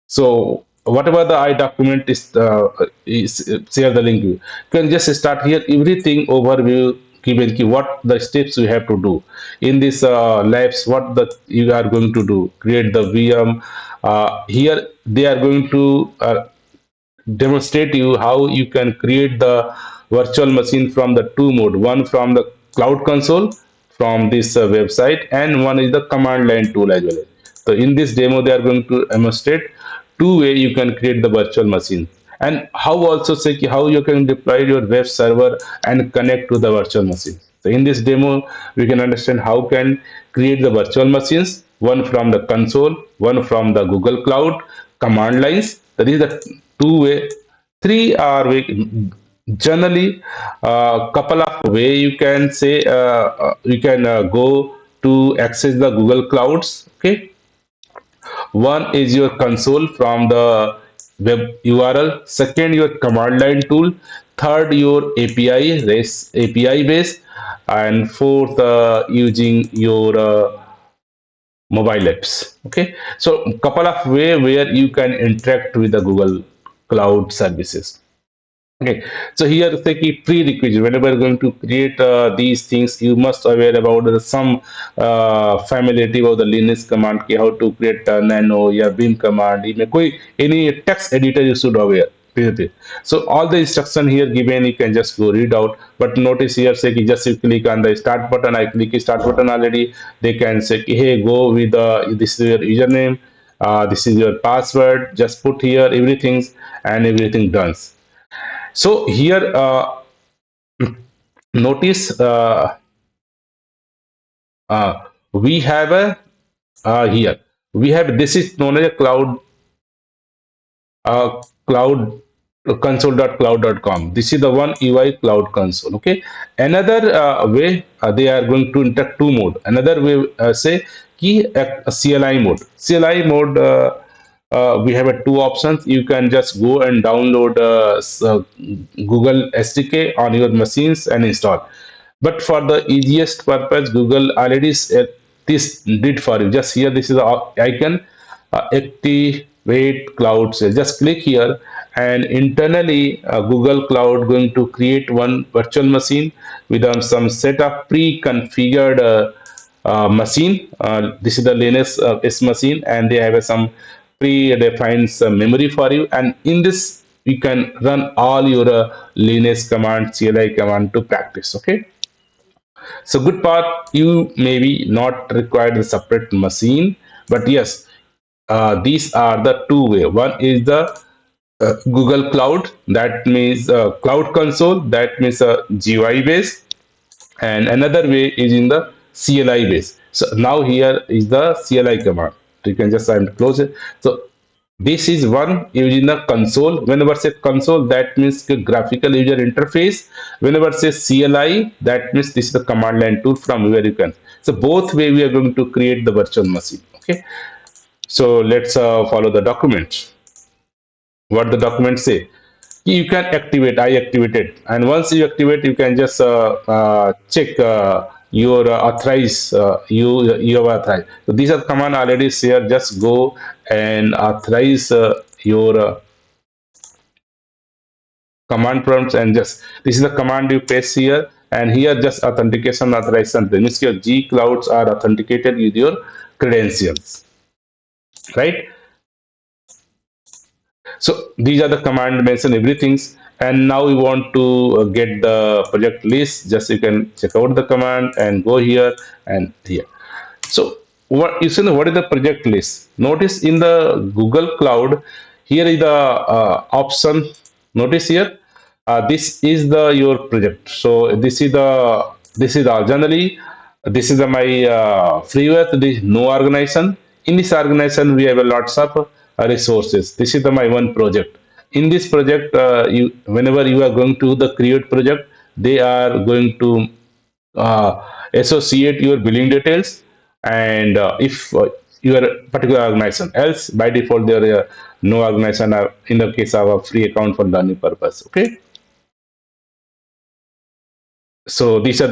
So whatever the I document is share the link. You can just start here. Everything overview given key what the steps you have to do in this labs. What the you are going to do? Create the VM. Here they are going to demonstrate you how you can create the virtual machine from the two mode, one from the cloud console from this website, and one is the command line tool as well. So in this demo they are going to demonstrate two way you can create the virtual machine, and how also say how you can deploy your web server and connect to the virtual machine. So in this demo we can understand how can create the virtual machines, one from the console, one from the Google Cloud command lines. That is the two way. Three are way. Generally couple of way you can say you can go to access the Google Clouds. Okay, one is your console from the web URL. Second, your command line tool. Third, your API, REST API base. And fourth, using your mobile apps. Okay, so couple of way where you can interact with the Google Cloud services. Okay, so here the key prerequisite. Whenever you're going to create these things, you must aware about some familiarity about the Linux command, ki how to create nano, yeah, Vim command. Any text editor you should aware. So all the instruction here given, you can just go read out. But notice here, say ki just you click on the start button. I click start button already. They can say, ki, hey, go with this is your username. This is your password. Just put here everything and everything done. So here, notice we have a here we have this is known as a cloud console.cloud.com. This is the one UI cloud console. Okay, another way they are going to enter two mode. Another way say key a CLI mode. CLI mode. We have two options. You can just go and download Google SDK on your machines and install. But for the easiest purpose, Google already this did for you. Just here, this is the icon, activate cloud. So just click here, and internally, Google Cloud going to create one virtual machine with some set of pre-configured machine. This is the Linux S machine, and they have some predefined memory for you. And in this, you can run all your Linux command, CLI command to practice. Okay. So good part, you maybe not required a separate machine, but yes, these are the two way. One is the Google Cloud, that means Cloud Console, that means GUI base, and another way is in the CLI base. So now here is the CLI command. You can just close it. So this is one using the console. Whenever say console, that means the graphical user interface. Whenever say CLI, that means this is the command line tool from where you can. So both way we are going to create the virtual machine. Okay. So let's follow the document. What the document say? you can activate. I activated, and once you activate, you can just check your authorize. You have authorized. So these are command already shared. Just go and authorize your command prompts, and just this is the command you paste here, and here just authentication authorization. That means your G clouds are authenticated with your credentials, right? So these are the command mention everything. And now we want to get the project list. Just you can check out the command and go here and here. So what you see, what is the project list? Notice in the Google Cloud, here is the option. Notice here, this is the your project. So this is the generally this is the, my freeware. This no organization. In this organization, we have a lots of resources. This is the my one project. In this project, you whenever you are going to the create project, they are going to associate your billing details, and if your particular organization, else by default there are no organization in the case of a free account for learning purpose. Okay, so these are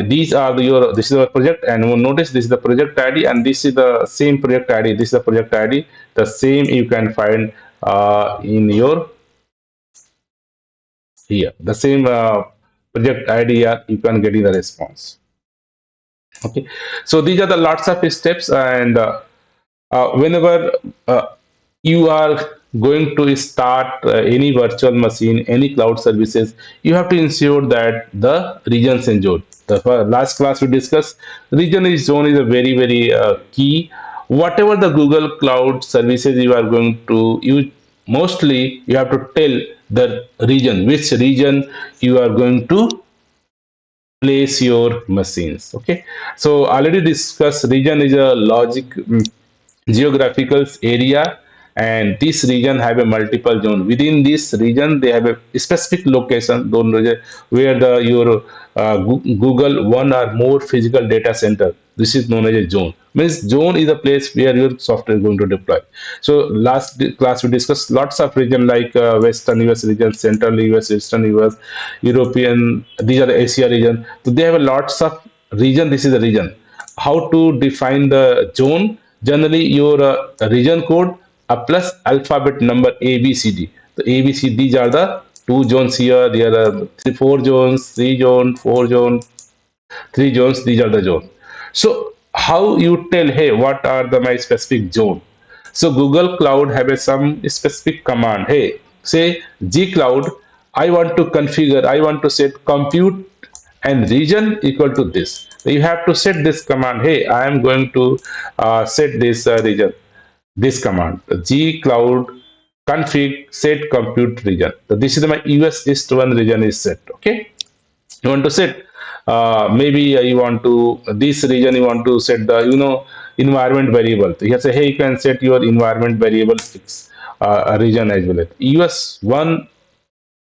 this is the project, and notice this is the project ID, and this is the same project ID. This is the project ID, the same you can find in your here, the same project ID you can get in the response. Okay, so these are the lots of steps, and whenever you are going to start any virtual machine, any cloud services, you have to ensure that the regions and zone. The last class we discussed, region is zone is a very key. Whatever the Google Cloud services you are going to use, mostly you have to tell the region, which region you are going to place your machines. Okay, so already discussed, region is a logic geographical area, and this region have a multiple zone. Within this region they have a specific location where the your Google one or more physical data center. This is known as a zone. Means zone is a place where your software is going to deploy. So last class we discussed lots of region like western US region, central US, eastern US, European. These are the Asia region. So they have a lots of region. This is a region. How to define the zone? Generally your region code plus alphabet number ABCD. The ABC, these are the two zones here. There are four zones, three zone, four zone, three zones. These are the zone. So how you tell, hey, what are the my specific zone? So Google Cloud have a some specific command. Hey, say G Cloud, I want to configure, I want to set compute and region equal to this. You have to set this command. Hey, I am going to set this region. This command, the G Cloud config set compute region. So this is my US East one region is set. Okay, you want to set maybe you want to this region, you want to set the environment variable. So here say, hey, you can set your environment variable region as well. US one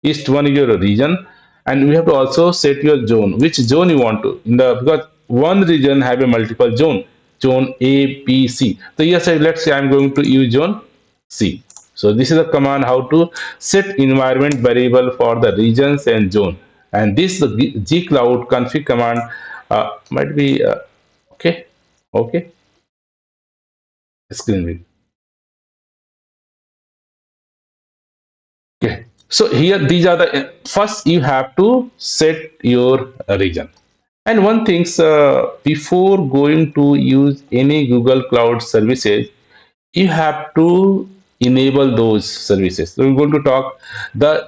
East one is your region, and we have to also set your zone, which zone you want to in the, because one region have a multiple zone, zone A, B, C. So yes, let's say I'm going to use zone C. So this is a command how to set environment variable for the regions and zone. And this the G Cloud config command might be okay. Okay, screen read. Okay, so here these are the first you have to set your region. And one things, before going to use any Google Cloud services, you have to enable those services. So we're going to talk the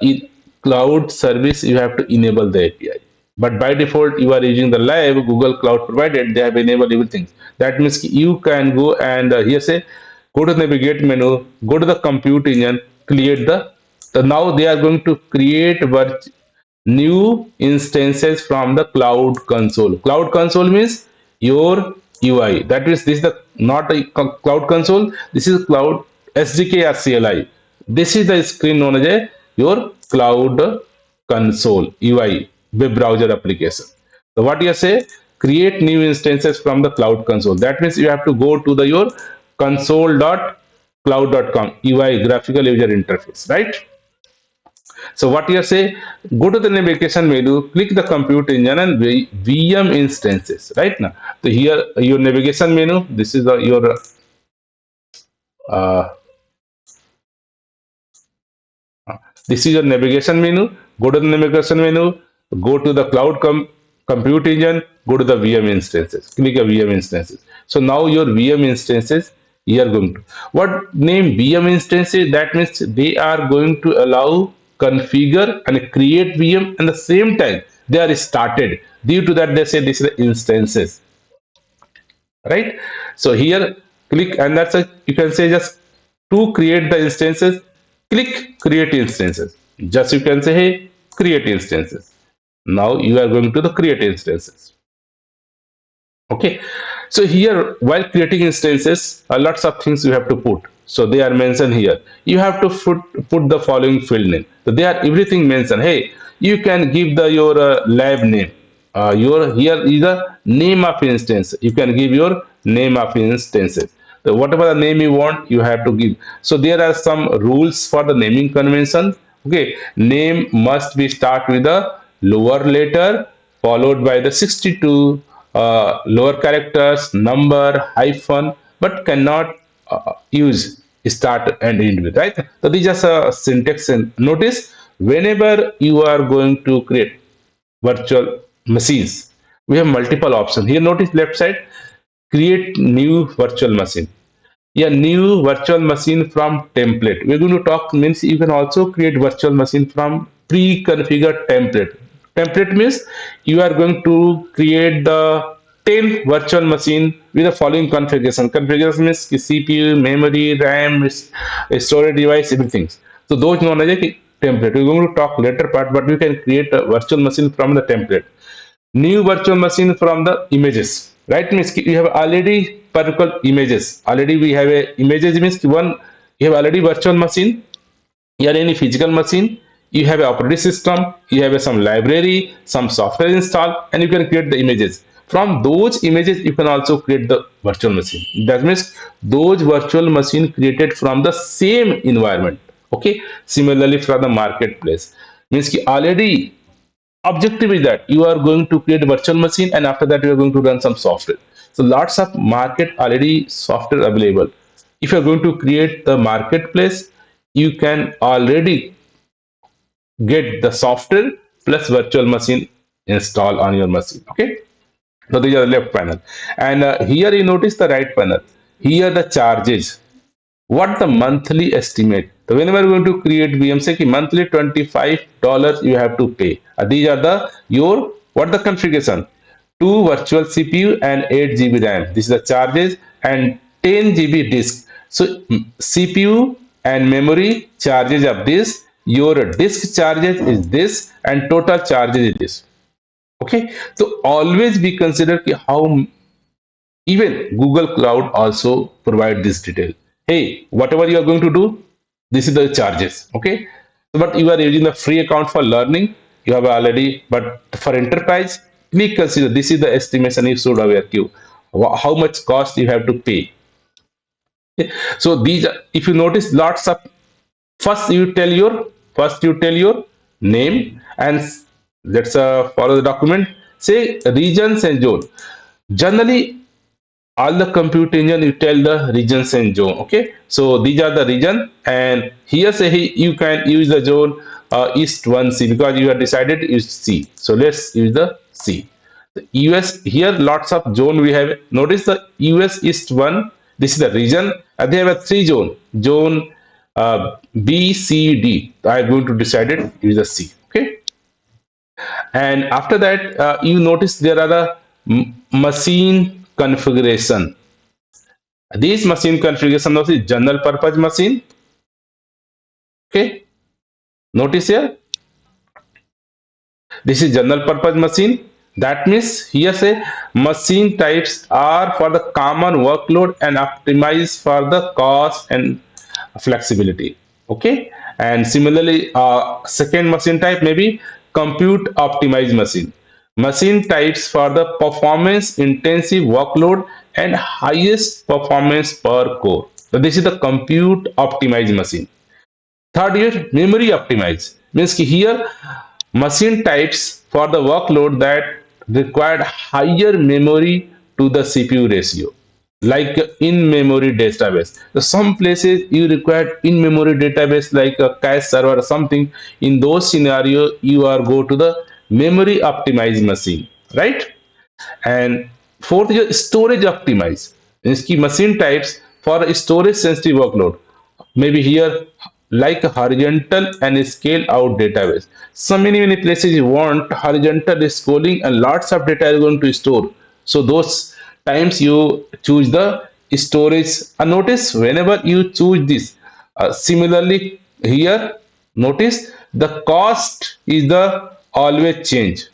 cloud service. You have to enable the API. But by default, you are using the live Google Cloud provided. They have enabled everything. That means you can go and here say, go to the navigate menu, go to the compute engine, create the now they are going to create new instances from the cloud console. Cloud console means your UI. That is, this is the not a cloud console. This is cloud SDK or CLI. This is the screen known as your cloud console UI, web browser application. So what you say? Create new instances from the cloud console. That means you have to go to the your console.cloud.com UI, graphical user interface, right? So what you say, go to the navigation menu, click the compute engine and VM instances, right now. So here your navigation menu, this is your uh, this is your navigation menu. Go to the navigation menu, go to the compute engine, go to the VM instances. Click a VM instances. So now your VM instances, you are going to what name VM instances? That means they are going to allow configure and create VM at the same time they are started. Due to that, they say this is the instances, right? So here click and that's a you can say just to create the instances, click create instances. Just you can say hey create instances. Now you are going to the create instances. Okay, so here while creating instances, lots of things you have to put. So they are mentioned here. You have to put the following field name. So they are everything mentioned. Hey, you can give the your lab name. Your here is the name of instance. You can give your name of instances. So whatever the name you want, you have to give. So there are some rules for the naming convention. Okay, name must be start with a lower letter followed by the 62 lower characters, number, hyphen, but cannot use start and end with, right? So these are syntax. And notice whenever you are going to create virtual machines, we have multiple options. Here notice left side, create new virtual machine, a new virtual machine from template. We're going to talk means you can also create virtual machine from pre-configured template. Template means you are going to create the 10 virtual machine with the following configuration. Configuration means CPU, memory, RAM, storage device, everything. So those known as a template. We're going to talk later part, but you can create a virtual machine from the template. New virtual machine from the images, right? Means you have already particular images. Already we have a images means one you have already virtual machine. Here any physical machine, you have an operating system, you have some library, some software installed, and you can create the images. From those images, you can also create the virtual machine. That means those virtual machine created from the same environment. Okay. Similarly, from the marketplace means already objective is that you are going to create a virtual machine and after that you are going to run some software. So lots of market already software available. If you are going to create the marketplace, you can already get the software plus virtual machine installed on your machine. Okay, so these are the left panel, and here you notice the right panel. Here the charges, what the monthly estimate. So whenever you're going to create VM, say monthly $25 you have to pay. These are the your what the configuration. 2 virtual CPU and 8 GB RAM. This is the charges and 10 GB disk. So CPU and memory charges of this. Your disk charges is this and total charges is this. Okay. So always be considered how even Google Cloud also provide this detail. Hey, whatever you are going to do, this is the charges. Okay, but you are using the free account for learning. You have already, but for enterprise, please consider this is the estimation you should aware you how much cost you have to pay. Okay? So these, if you notice, lots of first you tell your name and let's follow the document. Say regions and zone. Generally, all the compute engine you tell the regions and zone. Okay, so these are the region and here say hey, you can use the zone east 1C because you have decided to use C. So let's use the C. The US here lots of zone we have. Notice the US east 1, this is the region and they have a 3 zone B, C, D. I am going to decide it use the C. Okay, and after that you notice there are the machine configuration. This machine configuration of the general purpose machine. Okay, notice here this is general purpose machine. That means here say machine types are for the common workload and optimize for the cost and flexibility. Okay, and similarly second machine type may be compute optimized machine. Machine types for the performance intensive workload and highest performance per core. So this is the compute optimized machine. Third is memory optimized. Means here machine types for the workload that required higher memory to the CPU ratio, like in-memory database. So some places you require in-memory database like a cache server or something. In those scenario, you are go to the memory optimized machine, right? And fourth is storage optimize. Means key machine types for storage sensitive workload. Maybe here like a horizontal and scale out database. So many places you want horizontal scrolling and lots of data is going to store. So those times you choose the storage. And notice whenever you choose this, similarly here notice the cost is the always change.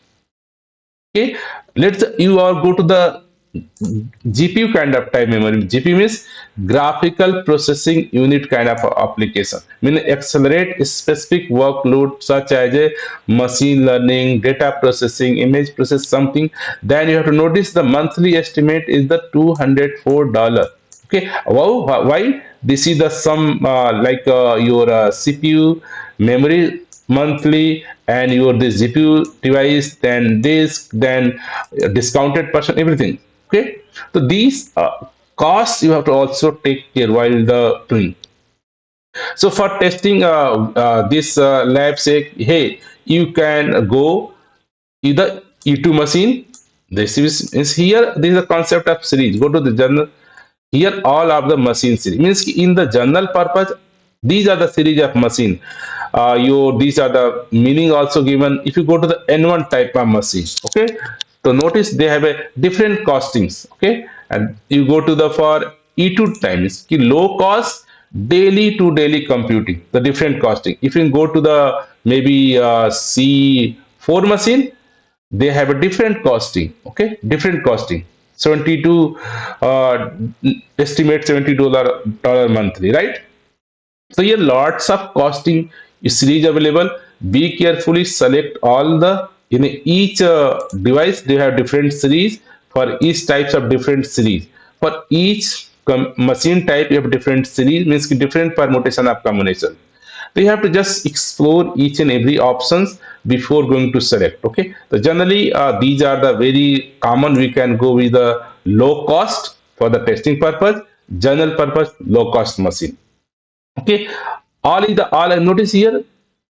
Okay, let's you are go to the GPU kind of type memory. GPU means graphical processing unit kind of application. Mean accelerate specific workload such as a machine learning, data processing, image process something. Then you have to notice the monthly estimate is the $204. Okay, wow, why? This is the sum like your CPU memory monthly and your this GPU device, then disk, then discounted person, everything. Okay, so these costs you have to also take care while the doing. So for testing this lab say hey you can go either E2 machine. This is here. This is the concept of series. Go to the journal. Here all of the machine series means in the general purpose these are the series of machine. Your these are the meaning also given. If you go to the N1 type of machine, okay, so notice they have a different costings, okay, and you go to the for E2 times low cost daily to daily computing, the different costing. If you go to the maybe C4 machine, they have a different costing, okay, different costing. 72 uh, estimate $70 monthly, right? So here lots of costing series available. Be carefully select all the in each device they have different series. For each types of different series, for each machine type you have different series, means different permutation of combination. So you have to just explore each and every options before going to select. Okay, so generally these are the very common. We can go with the low cost for the testing purpose, general purpose, low cost machine. Okay, all is the all I notice here.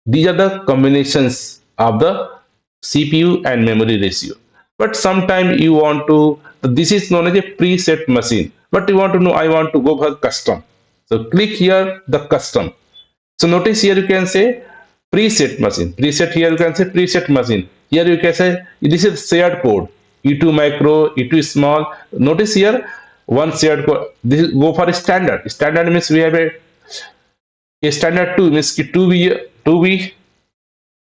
These are the combinations of the CPU and memory ratio. But sometime you want to, this is known as a preset machine. But you want to know, I want to go for custom. So click here the custom. So notice here you can say preset machine. Preset here you can say preset machine. Here you can say this is shared code. E2 micro, E2 small. Notice here one shared code. This is go for a standard. Standard means we have a standard 2 means 2V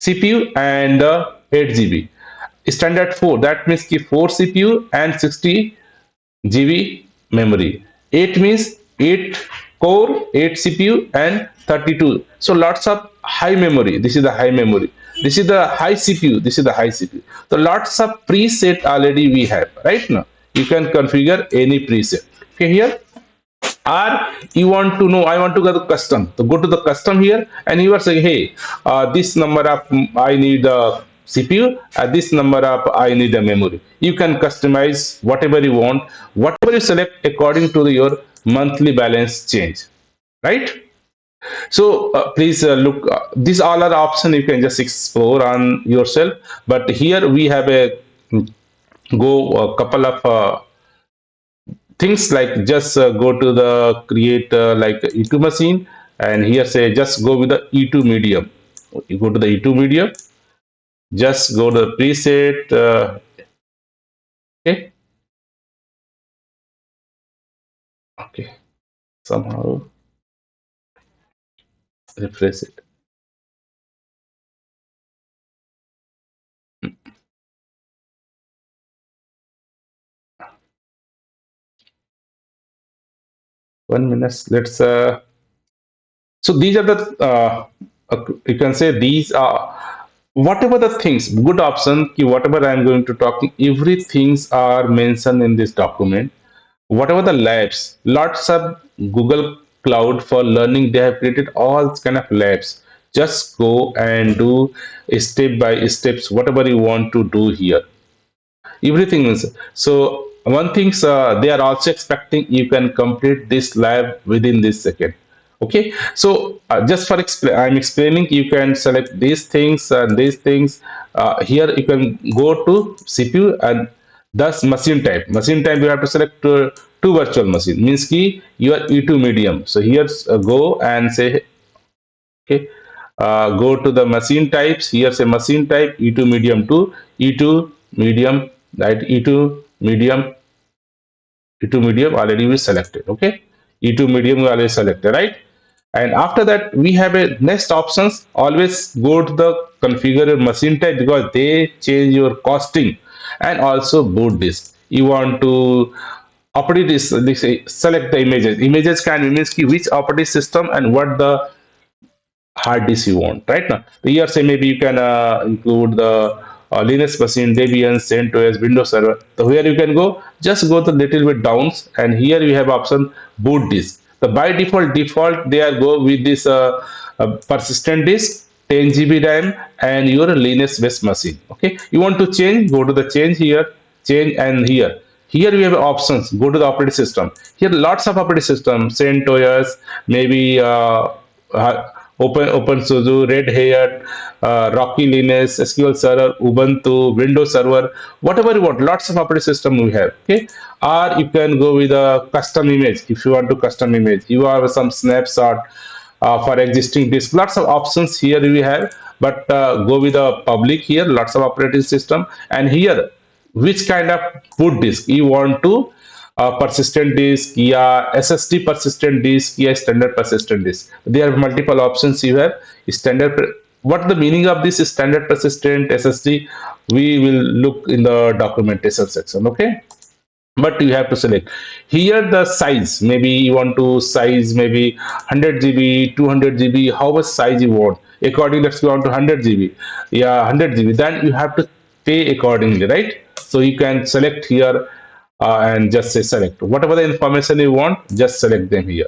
CPU and 8 GB. Standard 4 that means 4 CPU and 60 GB memory. 8 means 8 core, 8 CPU and 32. So lots of high memory. This is the high memory. This is the high CPU. This is the high CPU. So lots of preset already we have right now. You can configure any preset. Okay here, or you want to know I want to go to custom, so go to the custom here and you are saying hey this number of I need a CPU, this number of I need a memory. You can customize whatever you want, whatever you select according to your monthly balance change, right? So please look these all are options you can just explore on yourself, but here we have a go a couple of things like just go to the create like E2 machine and here say just go with the E2 medium. You go to the E2 medium, just go to the preset. Okay, okay, somehow refresh it. 1 minute. Let's. So these are the you can say these are whatever the things good option. Whatever I am going to talk, everything are mentioned in this document. Whatever the labs, lots of Google Cloud for learning, they have created all kind of labs. Just go and do step by steps whatever you want to do here. Everything is so. One things they are also expecting you can complete this lab within this second. Okay, so just for I'm explaining, you can select these things and these things. Here you can go to CPU and thus machine type you have to select two virtual machine means key you are E2 medium. So here go and say okay, go to the machine types. Here say machine type E2 medium to E2 medium, right? E2 medium, E2 medium already we selected. Okay, E2 medium we already selected, right? And after that we have a next options. Always go to the configure your machine type because they change your costing and also boot disk. You want to operating this select the images. Images can means which operating system and what the hard disk you want right now. Here say maybe you can include the Linux machine, Debian, CentOS, Windows Server. So here you can go, just go to little bit downs and here you have option boot disk. The by default they are go with this persistent disk, 10 GB RAM and your Linux based machine. Okay, you want to change, go to the change here, change and here we have options. Go to the operating system. Here lots of operating system, CentOS, maybe OpenSUSE, Red Hat, Rocky Linux, SQL Server, Ubuntu, Windows Server, whatever you want. Lots of operating system we have. Okay, or you can go with a custom image if you want to custom image. You have some snapshot for existing disk. Lots of options here we have, but go with a public here. Lots of operating system, and here which kind of boot disk you want to persistent disk, yeah, SSD persistent disk, yeah, standard persistent disk. There are multiple options you have. Standard. What the meaning of this standard persistent SSD? We will look in the documentation section. Okay, but you have to select here the size. Maybe you want to size maybe 100 GB, 200 GB, how much size you want. According that you want to 100 GB, yeah, 100 GB, then you have to pay accordingly, right? So you can select here and just say select whatever the information you want, just select them here.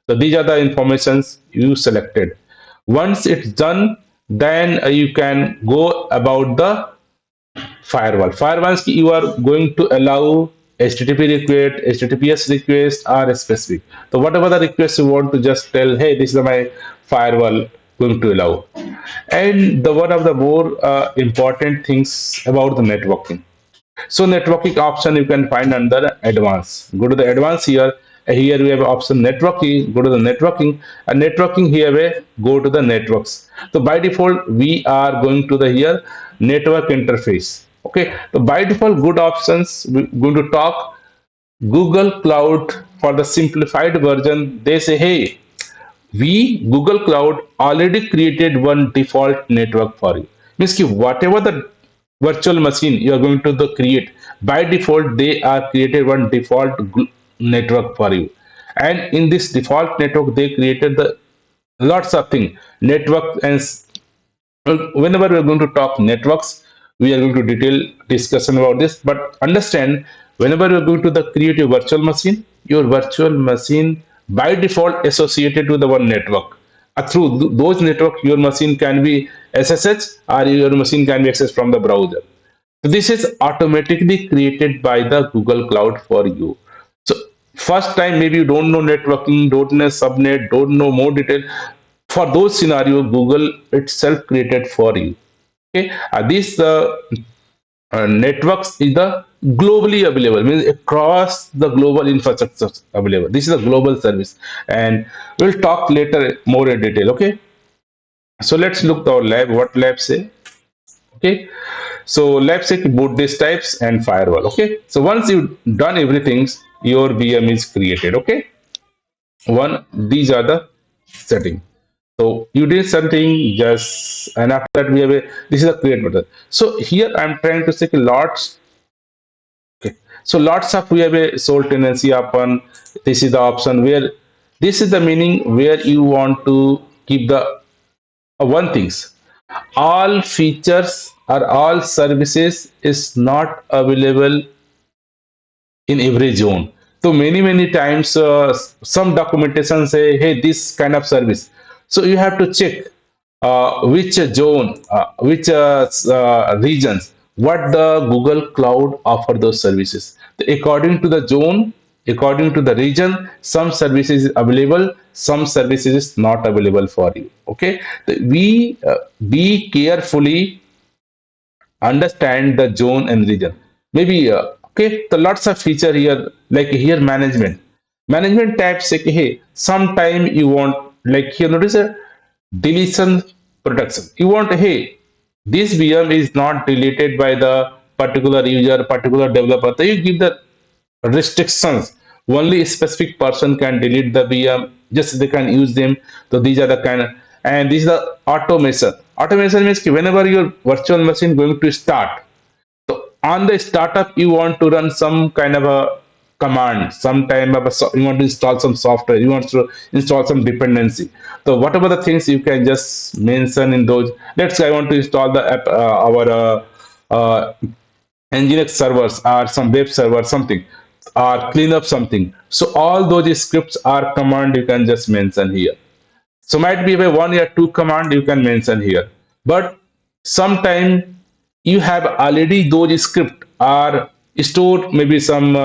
So these are the informations you selected. Once it's done, then you can go about the firewall. Firewalls you are going to allow HTTP request, HTTPS request are specific. So whatever the request you want to just tell, hey, this is my firewall going to allow. And the one of the more important things about the networking. So networking option you can find under advanced. Go to the advanced here. Here we have option networking. Go to the networking and networking here we go to the networks. So by default we are going to the here network interface. Okay. So by default good options we're going to talk Google Cloud for the simplified version. They say hey, we Google Cloud already created one default network for you. Means ki whatever the virtual machine you are going to create, by default they are created one default network for you. And in this default network they created the lots of things network. And whenever we are going to talk networks, we are going to detail discussion about this. But understand, whenever you are going to the create your virtual machine, your virtual machine by default associated to the one network. Through those network your machine can be SSH or your machine can be accessed from the browser. So this is automatically created by the Google Cloud for you. So first time maybe you don't know networking, don't know subnet, don't know more detail. For those scenario, Google itself created for you. Okay, this networks is the globally available, means across the global infrastructure available. This is a global service, and we'll talk later more in detail. Okay, so let's look our lab. What lab say? Okay, so let's say boot these types and firewall. Okay, so once you've done everything, your VM is created. Okay, one these are the setting. So you did something just, and after that we have a this is a create button. So here I'm trying to say lots. Okay, so lots of we have a sole tenancy open. This is the option where this is the meaning where you want to keep the one things. All features or all services is not available in every zone. So many times some documentation say, hey, this kind of service. So you have to check. which zone, which regions, what the Google Cloud offer those services. According to the zone, according to the region, some services is available, some services is not available for you. Okay, we be carefully understand the zone and region. Maybe okay, the lots of feature here, like here management tab say hey, sometime you want, like here notice a deletion protection, you want hey, this VM is not deleted by the particular user, particular developer, so you give the restrictions, only a specific person can delete the VM, just they can use them. So these are the kind of, and this is the automation means whenever your virtual machine going to start, so on the startup, you want to run some kind of a command, some time of a, you want to install some software, you want to install some dependency. So whatever the things you can just mention in those. Let's say I want to install the app, our Nginx servers or some web server, something, or clean up something. So all those scripts are command you can just mention here. So might be a one or two command you can mention here. But sometime you have already those script are stored maybe some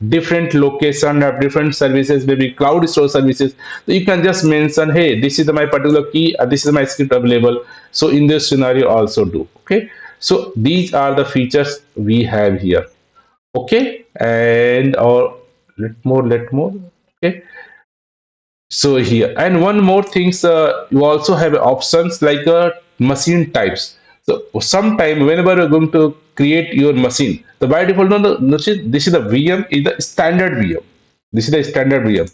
different location or different services, maybe cloud store services. So you can just mention, hey, this is my particular key, this is my script available. So in this scenario also do. Okay. So these are the features we have here. Okay. And or let more. Okay, so here, and one more things, you also have options like machine types. So sometime whenever you're going to create your machine, the by default, no, no, this is the VM, is the standard VM. This is the standard VM.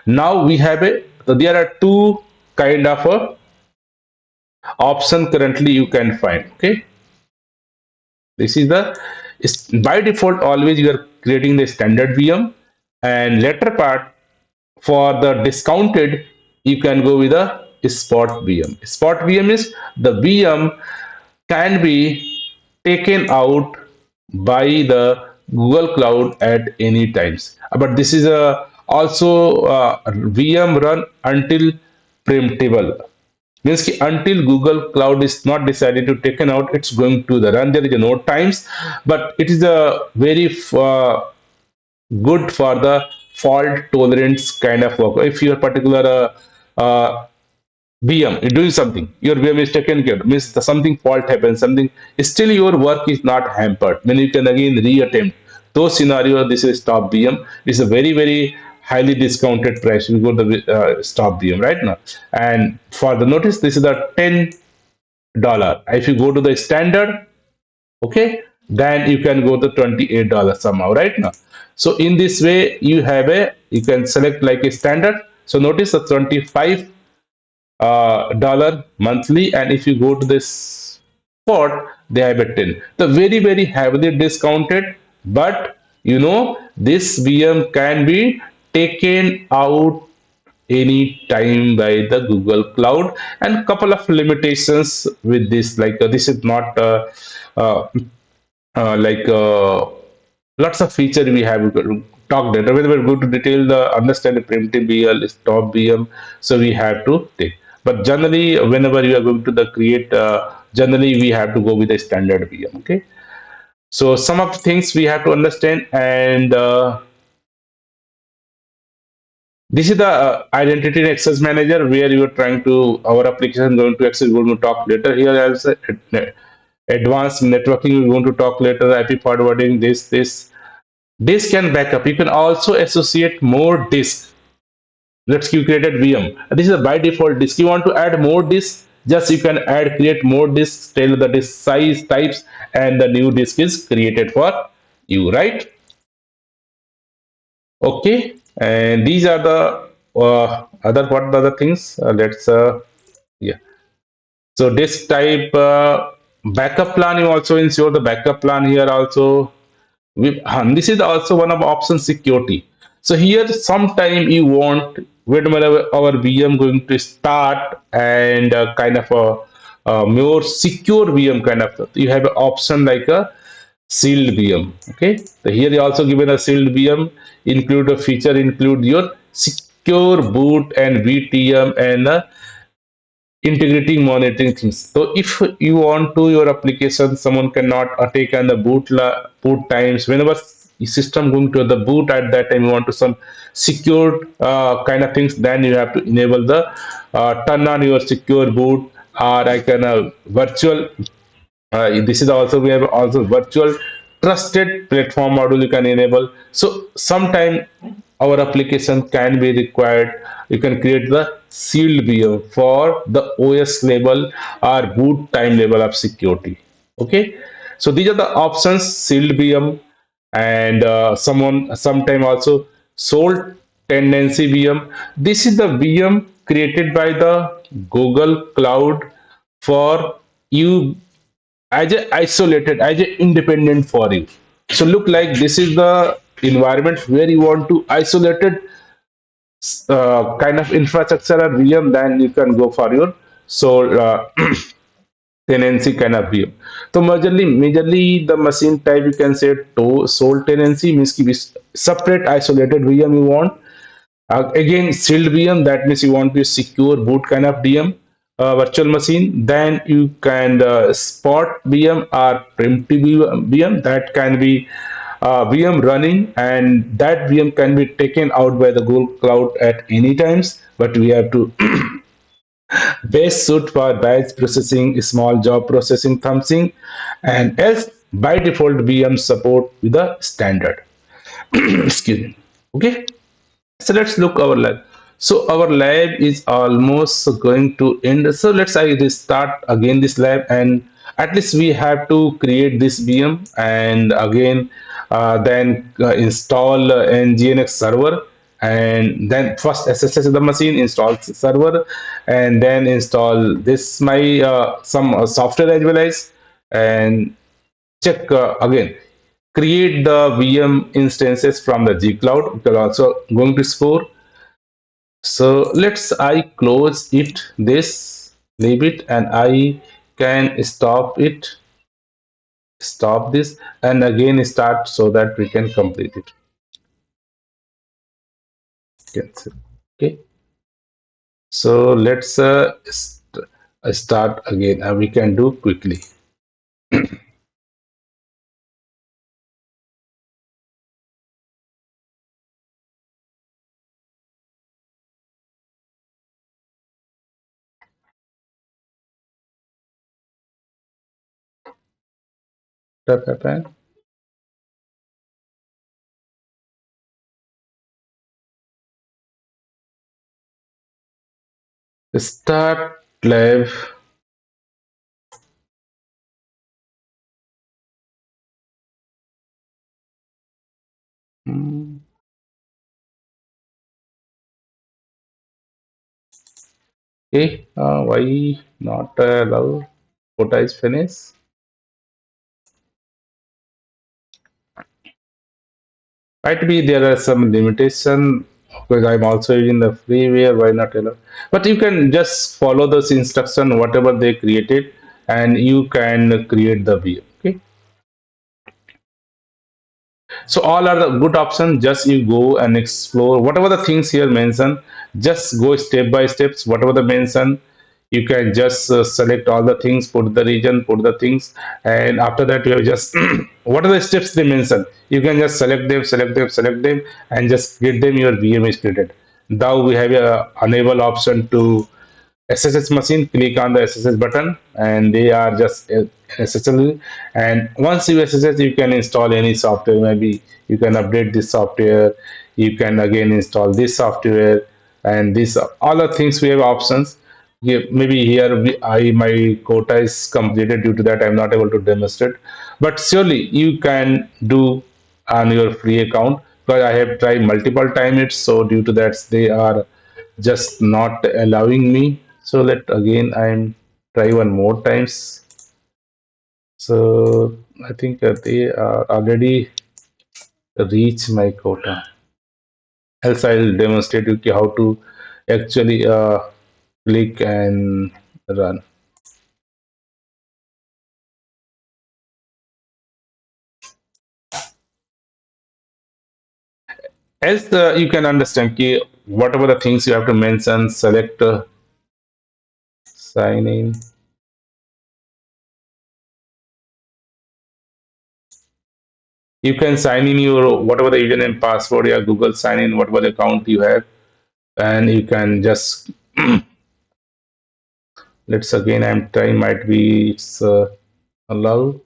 Now we have a, so there are two kind of option currently you can find. Okay, this is the, by default always you are creating the standard VM, and later part for the discounted, you can go with a spot VM. Spot VM is the VM can be taken out by the Google Cloud at any times. But this is a also VM run until preemptible. Means ki until Google Cloud is not decided to taken out, it's going to the run. There is no times, but it is a very good for the fault tolerance kind of work. If your particular VM is doing something, your VM is taken care of, means something fault happens, something, still your work is not hampered. Then you can again reattempt. Those scenario, this is stop VM. It's a very highly discounted price. We go to the stop VM right now. And for the notice, this is a $10. If you go to the standard, okay, then you can go to $28 somehow right now. So in this way you have a, you can select like a standard. So notice the 25 dollar monthly, and if you go to this spot, they have a 10, the very heavily discounted. But you know this VM can be taken out any time by the Google Cloud, and couple of limitations with this, like this is not uh, like lots of feature we have talked that when we're going to detail the understand the preemptive BL stop BM, so we have to take. But generally, whenever you are going to the create, generally we have to go with the standard BM. Okay, so some of the things we have to understand, and this is the identity and access manager where you are trying to our application going to access. We're going to talk later here also. Advanced networking we're going to talk later. IP forwarding, this disk and backup. You can also associate more disk. Let's you created VM. This is a by default disk. You want to add more disk, just you can add create more disks, tell the disk size, types, and the new disk is created for you, right? Okay, and these are the other what are the other things. Let's yeah. So disk type, backup plan. You also ensure the backup plan here also. This is also one of option security. So here sometime you want whenever our VM going to start, and kind of a more secure VM kind of, you have an option like a sealed VM. Okay, so here you also given a sealed VM, include a feature, include your secure boot and VTM and integrating monitoring things. So if you want to your application, someone cannot take on the boot times. Whenever system going to the boot at that time, you want to some secured kind of things. Then you have to enable the turn on your secure boot, or I can virtual this is also we have also virtual trusted platform module you can enable. So sometime our application can be required. You can create the sealed VM for the OS level or boot time level of security. Okay, so these are the options: sealed VM, and sometime also sold tendency VM. This is the VM created by the Google Cloud for you as a isolated, as a independent for you. So look like this is the environment where you want to isolated kind of infrastructure or VM. Then you can go for your sole tenancy kind of VM. So majorly the machine type you can say to sole tenancy means ki separate isolated VM you want. Again, sealed VM, that means you want to secure boot kind of DM, virtual machine. Then you can spot VM or preemptible VM, that can be VM running, and that VM can be taken out by the Google Cloud at any times. But we have to base suit for batch processing, small job processing, something, and else by default VM support with the standard. Excuse me. Okay. So let's look our lab. So our lab is almost going to end. So let's I restart again this lab, and at least we have to create this VM, and again then install nginx server, and then first SSH the machine, install server, and then install this my some software as well as, and check again create the VM instances from the G Cloud. We are also going to explore. So let's I close it, this, leave it, and I can stop this, and again start so that we can complete it. Cancel. Okay. So let's start again. We can do quickly. Tap, tap, tap. Start live. Hmm. Okay. Why not allow? Quota is finished. Might be there are some limitation because I'm also using the freeware. Why not allow? But you can just follow this instruction, whatever they created, and you can create the view. Okay. So all are the good options. Just you go and explore whatever the things here mentioned. Just go step by steps. Whatever the mention, you can just select all the things, put the region, put the things, and after that you have just what are the steps they mention. You can just select them, and just get them. Your VM is created. Now we have a enable option to SSH machine, click on the SSH button, and they are just SSL. And once you SSH, you can install any software. Maybe you can update this software. You can again install this software, and this all the things we have options. Yeah, maybe here my quota is completed. Due to that, I'm not able to demonstrate. But surely you can do on your free account, because I have tried multiple times. So due to that, they are just not allowing me. So let again I'm try one more times. So I think they are already reach my quota. Else I'll demonstrate you how to actually click and run. Else you can understand whatever the things you have to mention, select sign in. You can sign in your whatever the username, password, your Google sign in, whatever account you have, and you can just let's again. I'm trying. Might be it's allowed.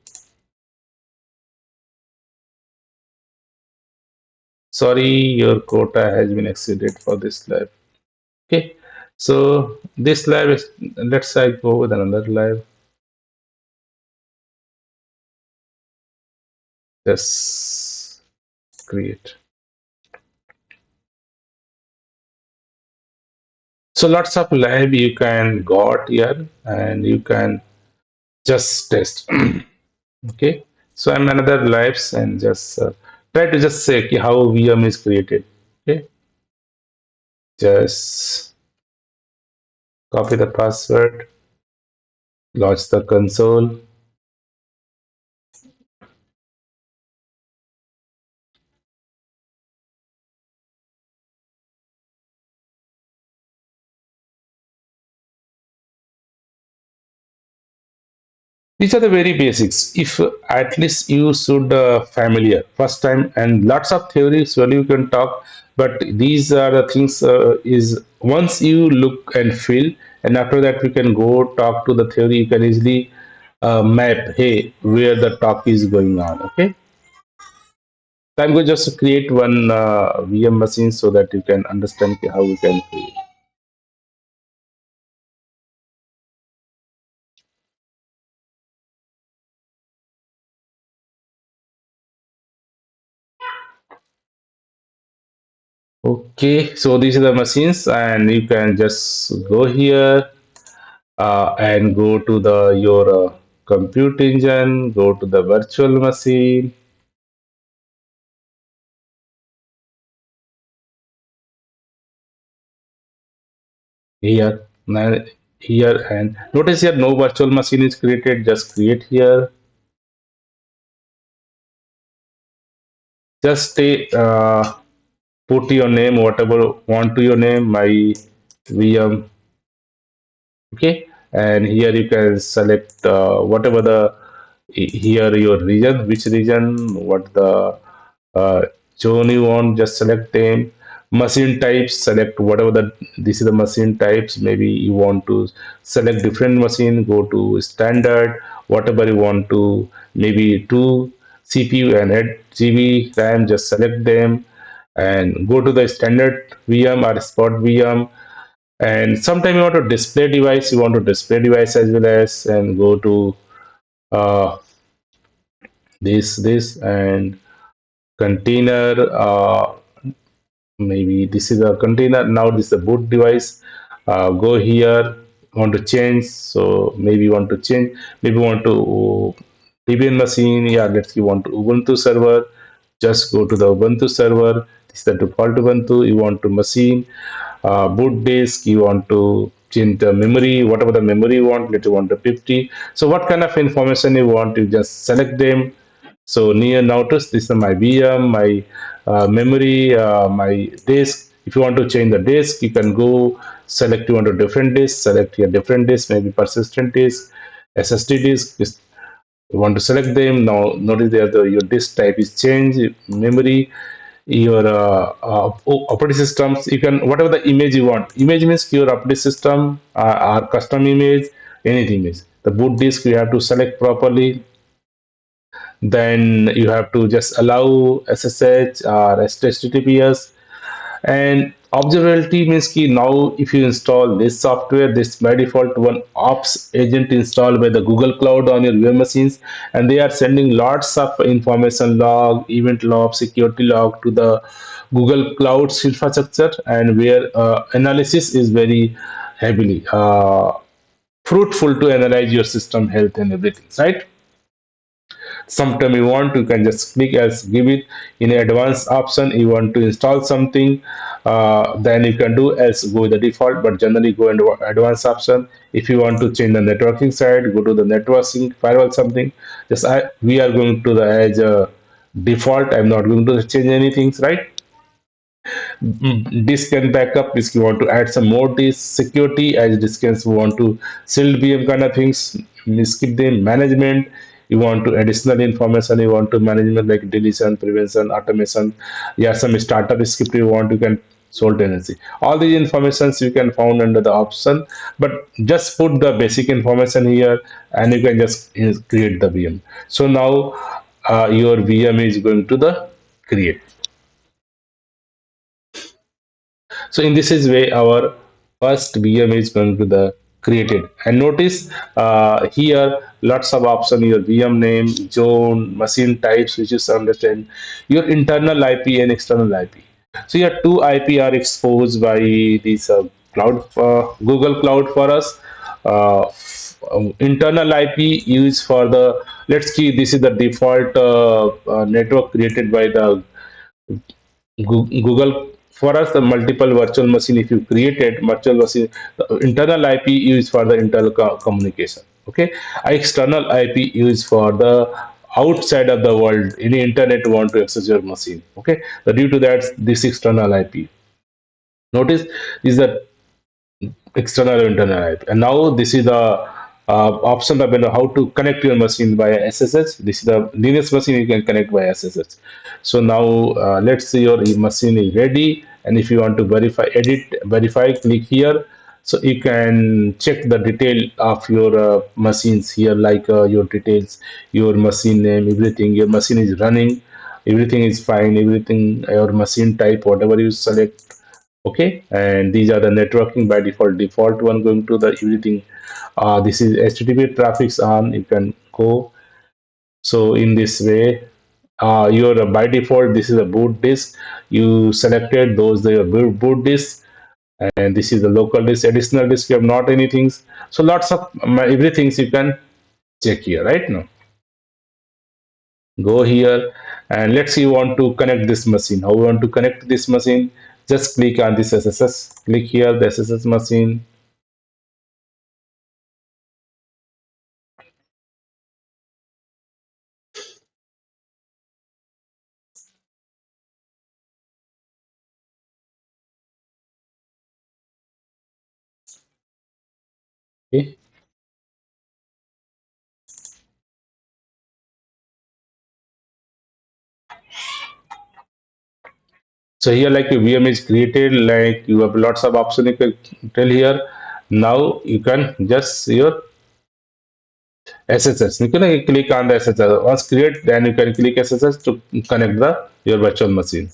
Sorry, your quota has been exceeded for this lab. Okay, so this lab is. Let's say go with another lab. Just create. So lots of lab you can got here, and you can just test. Okay, so I'm another labs and just try to just say okay, how VM is created. Okay, just copy the password, launch the console. These are the very basics. If at least you should familiar first time and lots of theories well you can talk, but these are the things is once you look and feel, and after that we can go talk to the theory. You can easily map hey where the talk is going on. Okay, so I'm going to just create one VM machine so that you can understand how we can create. Okay, so these are the machines, and you can just go here and go to the your compute engine, go to the virtual machine here. Here and notice here no virtual machine is created. Just create here. Just stay, put your name whatever want to your name. My VM. Okay, and here you can select whatever the here your region, which region, what the uh, zone you want, just select them. Machine types, select whatever the this is the machine types. Maybe you want to select different machine, go to standard, whatever you want to, maybe two CPU and 8 GB RAM, just select them and go to the standard VM or spot VM. And sometime you want to display device, you want to display device as well as, and go to uh, this and container, maybe this is a container. Now this is a boot device. Go here, want to change, so maybe you want to change, maybe you want to Debian machine. Yeah, let's you want to Ubuntu server, just go to the Ubuntu server. This is the default Ubuntu. You want to machine, boot disk, you want to change the memory, whatever the memory you want, let you want to 50. So what kind of information you want, you just select them. So near notice this is my VM, my memory, my disk. If you want to change the disk, you can go select you want a different disk, select your different disk, maybe persistent disk, SSD disk. You want to select them. Now notice there the your disk type is changed, memory, your operating systems. You can whatever the image you want. Image means your operating system or custom image, anything is. The boot disk you have to select properly. Then you have to just allow SSH or HTTPS. And observability means key. Now if you install this software, this by default one ops agent installed by the Google Cloud on your VM machines, and they are sending lots of information log, event log, security log to the Google Cloud's infrastructure, and where analysis is very heavily fruitful to analyze your system health and everything, right? Sometime you want, you can just click as give it in advanced option. You want to install something, then you can do as go with the default, but generally go into advanced option. If you want to change the networking side, go to the networking firewall something. Just we are going to the as a default. I'm not going to change anything, right? Disk and backup. If you want to add some more disk security, as disk you want to shield VM kind of things, skip them. Management, you want to additional information, you want to management like deletion, prevention, automation. Yeah, some startup script you want, you can sole tenancy. All these informations you can found under the option, but just put the basic information here and you can just create the VM. So now your VM is going to the create. So in this is way our first VM is going to the created. And notice here lots of option, your VM name, zone, machine types, which is understand your internal IP and external IP. So your two IP are exposed by this cloud, Google Cloud for us. Internal IP used for the, let's see, this is the default network created by the Google. For us, the multiple virtual machine, if you created virtual machine, the internal IP used for the internal communication. Okay, external IP used for the outside of the world. Any internet want to access your machine. Okay, so due to that, this external IP. Notice is that external or internal IP. And now this is the option of how to connect your machine via SSH. This is the Linux machine you can connect via SSH. So now let's say your machine is ready, and if you want to verify, edit, verify, click here. So you can check the detail of your machines here, like your details, your machine name, everything. Your machine is running, everything is fine, everything, your machine type, whatever you select. Okay, and these are the networking by default one going to the everything. This is HTTP traffic's on, you can go. So in this way, your by default, this is a boot disk, you selected those, the boot disk, and this is the local disk, additional disk, you have not anything. So lots of everything you can check here right now. Go here, and let's say you want to connect this machine. How you want to connect this machine? Just click on this SSS, click here the SSS machine. Okay. So here like your VM is created, like you have lots of options you can tell here. Now you can just your SSH. You can click on the SSH. Once create, then you can click SSH to connect the your virtual machine.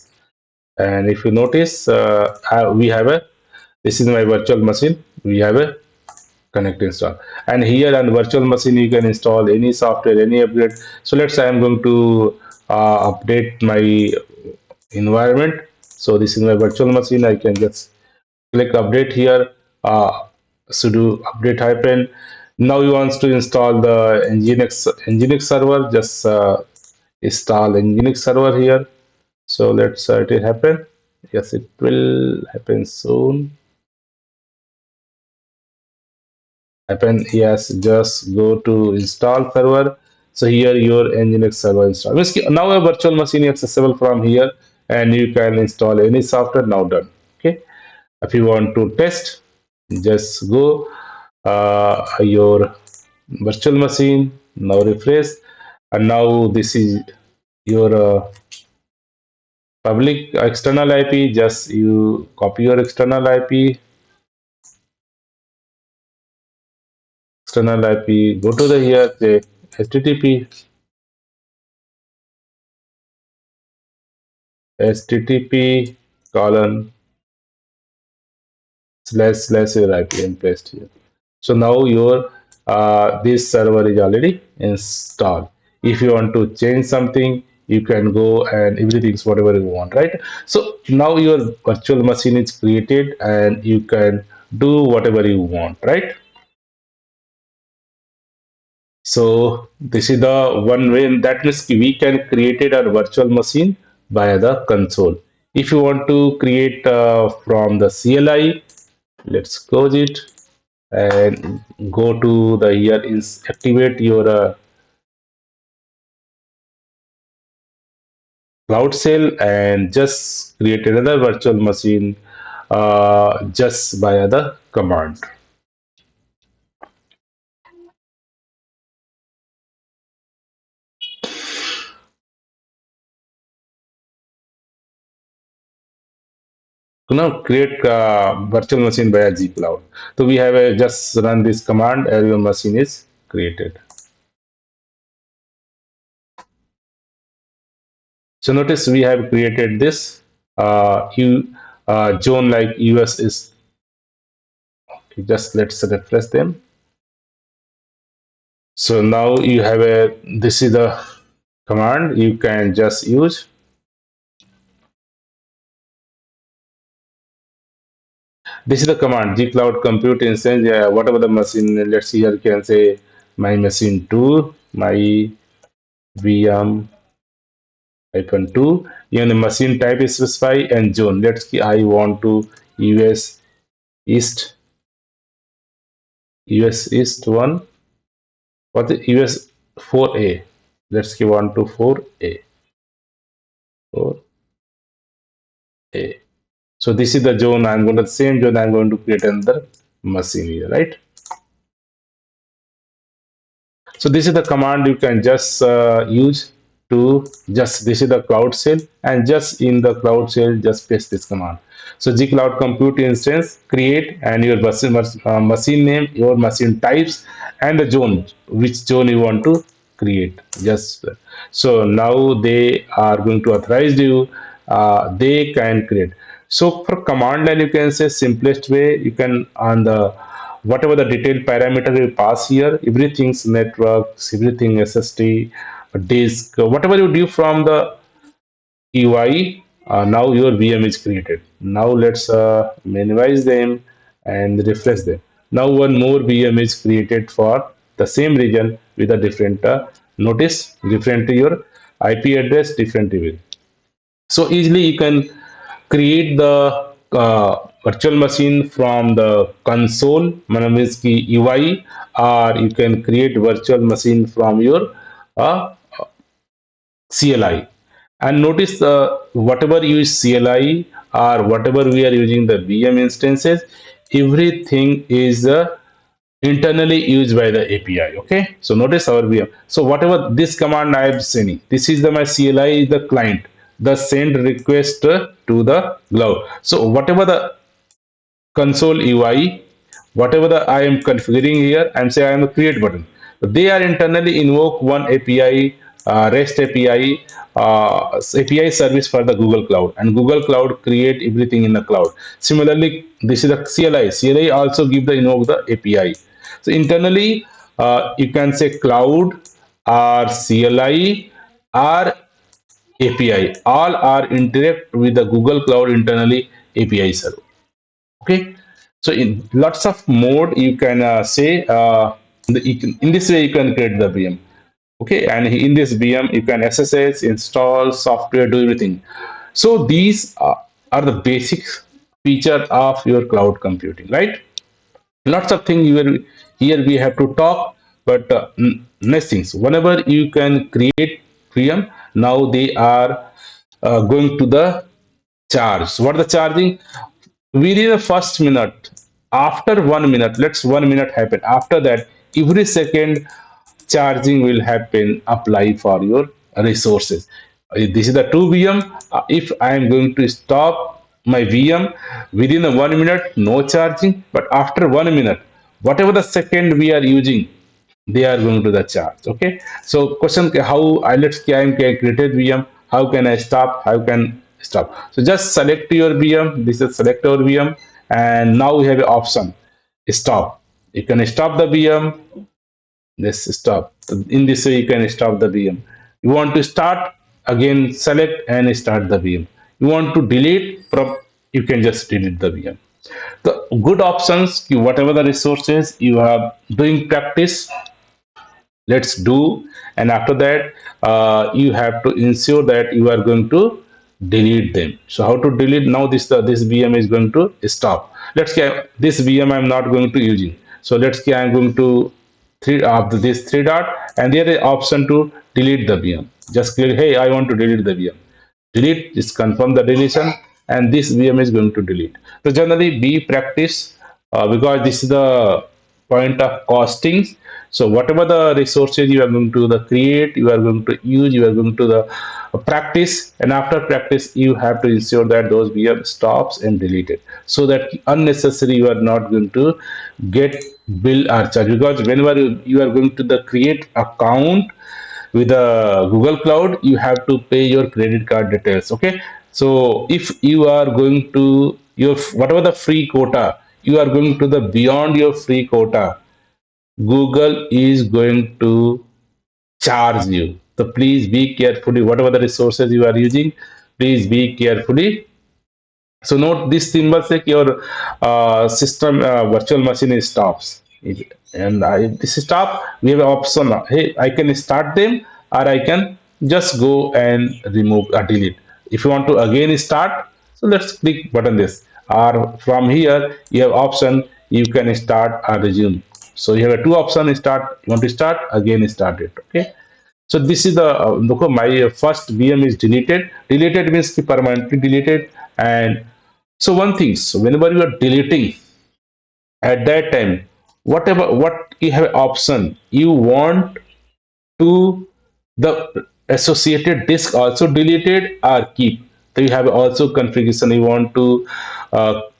And if you notice, we have a, this is my virtual machine. We have a connect install. And here on virtual machine, you can install any software, any upgrade. So let's say I'm going to update my environment. So this is my virtual machine. I can just click update here, sudo update hyphen. Now you want to install the Nginx server. Just install Nginx server here. So let's it happen. Yes, it will happen soon. Happen. Yes, just go to install server. So here your Nginx server install. Now a virtual machine is accessible from here, and you can install any software. Now done. Okay. If you want to test, just go your virtual machine, now refresh, and now this is your public external IP. Just you copy your external IP, go to the here the http colon slash your IP and paste here. So now your this server is already installed. If you want to change something, you can go and everything's whatever you want, right? So now your virtual machine is created and you can do whatever you want, right? So this is the one way, and that means we can create it our virtual machine via the console. If you want to create from the CLI, let's close it and go to the here is activate your Cloud Shell and just create another virtual machine just via the command. Now create virtual machine via G Cloud. So we have a just run this command and your machine is created. So notice we have created this zone like US is. Just let's refresh them. So now you have a, this is the command you can just use. This is the command G Cloud Compute Instance. Yeah, whatever the machine. Let's see here. You can say my machine 2, my VM hyphen 2. Even the machine type is specify and zone. Let's see. I want to US East, US East 1. What the US 4A. Let's give 1 to 4A. 4A. So this is the zone. I'm going to same zone. I'm going to create another machine here, right? So this is the command you can just use to just, this is the Cloud Shell, and just in the Cloud Shell just paste this command. So G Cloud Compute Instance create and your machine name, your machine types, and the zone, which zone you want to create. Just so now they are going to authorize you. They can create. So for command line, you can say simplest way you can on the whatever the detailed parameter you pass here, everything's networks, everything SSD, disk, whatever you do from the UI, now your VM is created. Now let's minimize them and refresh them. Now one more VM is created for the same region with a different notice, different to your IP address, different email. So easily you can create the virtual machine from the console, means ki UI, or you can create virtual machine from your uh, CLI. And notice whatever you use CLI or whatever we are using the VM instances, everything is internally used by the API. Okay, so notice our VM. So whatever this command I am sending, this is the my CLI is the client, the send request to the cloud. So whatever the console UI, whatever the I am configuring here, I'm saying I am a create button. They are internally invoke one API, REST API, API service for the Google Cloud, and Google Cloud create everything in the cloud. Similarly, this is the CLI. CLI also give the invoke the API. So internally, you can say cloud or CLI or API. All are interact with the Google Cloud internally API server. Okay, so in lots of mode you can say in this way you can create the VM. Okay, and in this VM you can SSH, install software, do everything. So these are the basic feature of your cloud computing, right? Lots of things here we have to talk, but next things, whenever you can create VM, now they are going to the charge. What the charging? Within the first minute, after 1 minute, let's 1 minute happen. After that, every second charging will happen, apply for your resources. This is the 2 VM. If I am going to stop my VM within the 1 minute, no charging, but after 1 minute, whatever the second we are using, they are going to the charge. Okay, so question, how I let's say I am created VM, how can I stop, how can stop? So just select your VM, this is select our VM, and now we have an option stop. You can stop the VM. Let's stop. In this way you can stop the VM. You want to start, again select and start the VM. You want to delete from, you can just delete the VM. The good options, whatever the resources you are doing practice, let's do. And after that you have to ensure that you are going to delete them. So how to delete? Now this VM is going to stop. Let's say this VM I'm not going to using, so let's say I'm going to three after this three dot, and there is option to delete the VM. Just click, hey, I want to delete the VM. delete, just confirm the deletion, and this VM is going to delete. So generally be practice, because this is the point of costing. So whatever the resources you are going to the create, you are going to use, you are going to the practice, and after practice you have to ensure that those VM stops and deleted, so that unnecessary you are not going to get bill or charge, because whenever you are going to the create account with a Google Cloud, you have to pay your credit card details. Okay, so if you are going to your whatever the free quota, you are going to the beyond your free quota, Google is going to charge you. So please be carefully whatever the resources you are using. Please be carefully. So note this symbol say your system virtual machine stops. And if this stop, we have an option. Hey, I can start them or I can just go and remove or delete. If you want to again start, so let's click button this. Or from here, you have option, you can start or resume. So you have a two option, start, you want to start, again start it. Okay. So this is the look, my first VM is deleted. Deleted means permanently deleted. And so one thing, so whenever you are deleting at that time, whatever what you have option, you want to the associated disk also deleted or keep. So you have also configuration you want to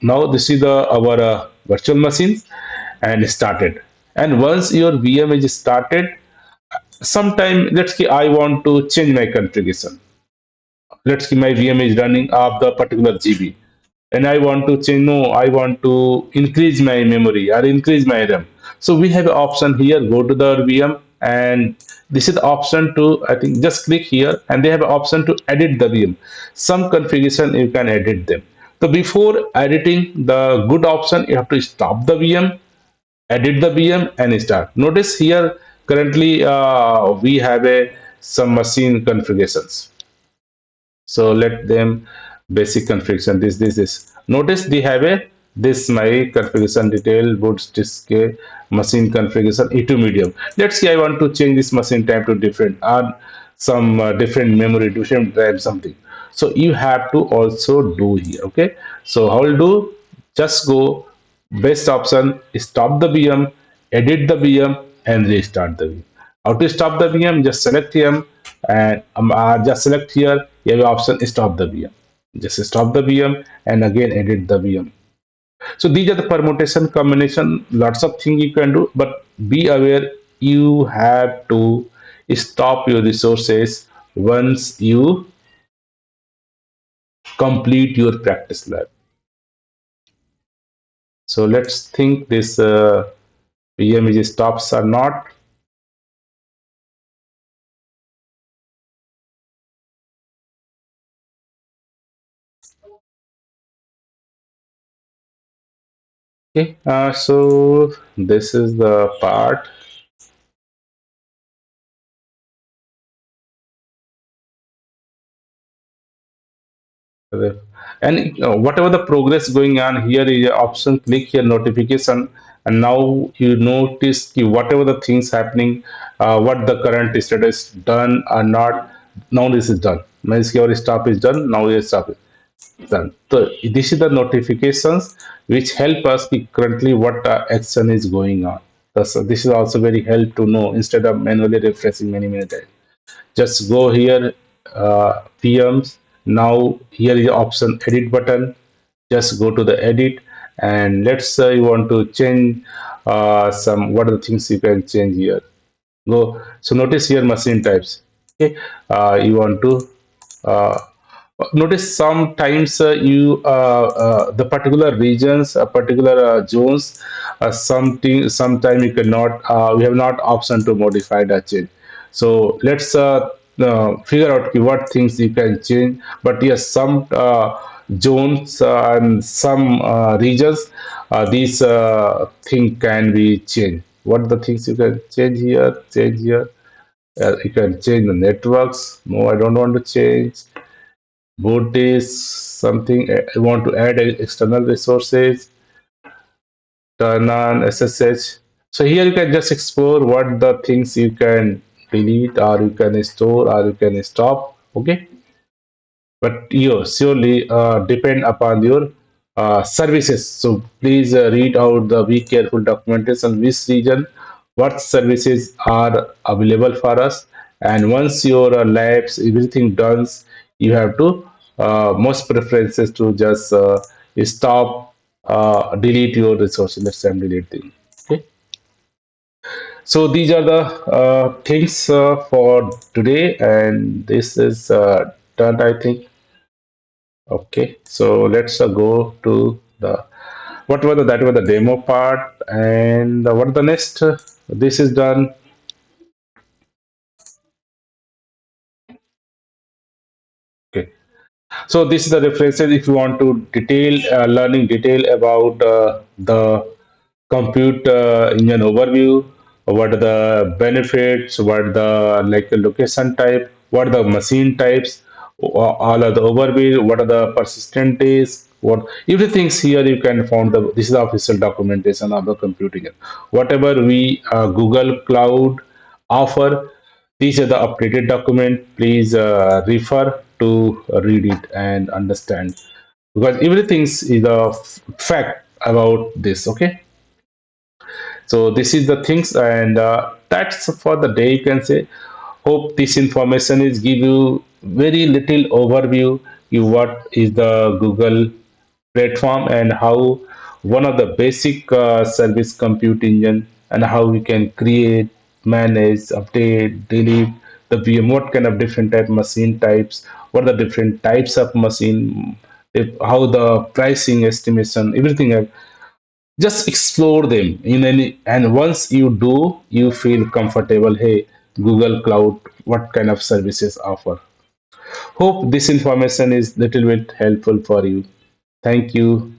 now this is the our virtual machines and started. And once your VM is started, sometime let's say I want to change my configuration. Let's say my VM is running up the particular GB, and I want to change. No, I want to increase my memory or increase my RAM. So we have an option here. Go to the VM, and this is the option to, I think, just click here, and they have an option to edit the VM. Some configuration you can edit them. So before editing, the good option you have to stop the VM, edit the VM, and start. Notice here currently we have a some machine configurations. So let them basic configuration. This. Notice they have a this my configuration detail boot disk machine configuration E2 medium. Let's say I want to change this machine type to different or some different memory, different RAM something. So you have to also do here. Okay. So how will do? Just go best option, stop the VM, edit the VM, and restart the VM. How to stop the VM? Just select VM and just select here. You have option stop the VM. Just stop the VM and again edit the VM. So these are the permutation combination. Lots of things you can do, but be aware you have to stop your resources once you complete your practice lab. So let's think this VM is stops or not. Okay, so this is the part. And whatever the progress going on here is option, click here notification, and now you notice whatever the things happening, what the current status done or not. Now this is done. Means your stop is done. Now your stop is done. So this is the notifications which help us currently what action is going on. Thus, this is also very help to know instead of manually refreshing many times. Just go here, PMs. Now here is the option edit button. Just go to the edit, and let's say you want to change some, what are the things you can change here. Go. So notice here machine types. Okay, you want to uh, notice sometimes the particular regions, particular zones, something sometime you cannot, we have not option to modify that change. So let's figure out what things you can change. But yes, some zones and some regions, these thing can be changed. What are the things you can change here? Change here. You can change the networks. No, I don't want to change. Boot is something I want to add external resources, turn on SSH. So here you can just explore what the things you can delete or you can store or you can stop. Okay. but you surely depend upon your services. So please read out the be careful documentation which region what services are available for us, and once your labs everything done, you have to most preferences to just stop delete your resources. Let's say delete thing. Okay. So these are the things for today, and this is done, I think. Okay, so let's go to the what was the that was the demo part, and what the next? This is done. Okay, so this is the references if you want to detail learning detail about the compute engine overview, what are the benefits, what are the like the location type, what are the machine types, all of the overview, what are the persistent days, what everything's here you can find the this is the official documentation of the computing. Whatever we Google Cloud offer, these are the updated document. Please refer to read it and understand because everything is a fact about this. Okay, so this is the things, and that's for the day. You can say. Hope this information is give you very little overview. You what is the Google platform and how one of the basic service compute engine and how we can create, manage, update, delete the VM, what kind of different type machine types, what are the different types of machine, if, how the pricing estimation, everything. Just explore them in any, and once you do, you feel comfortable. Hey, Google Cloud, what kind of services offer? Hope this information is little bit helpful for you. Thank you.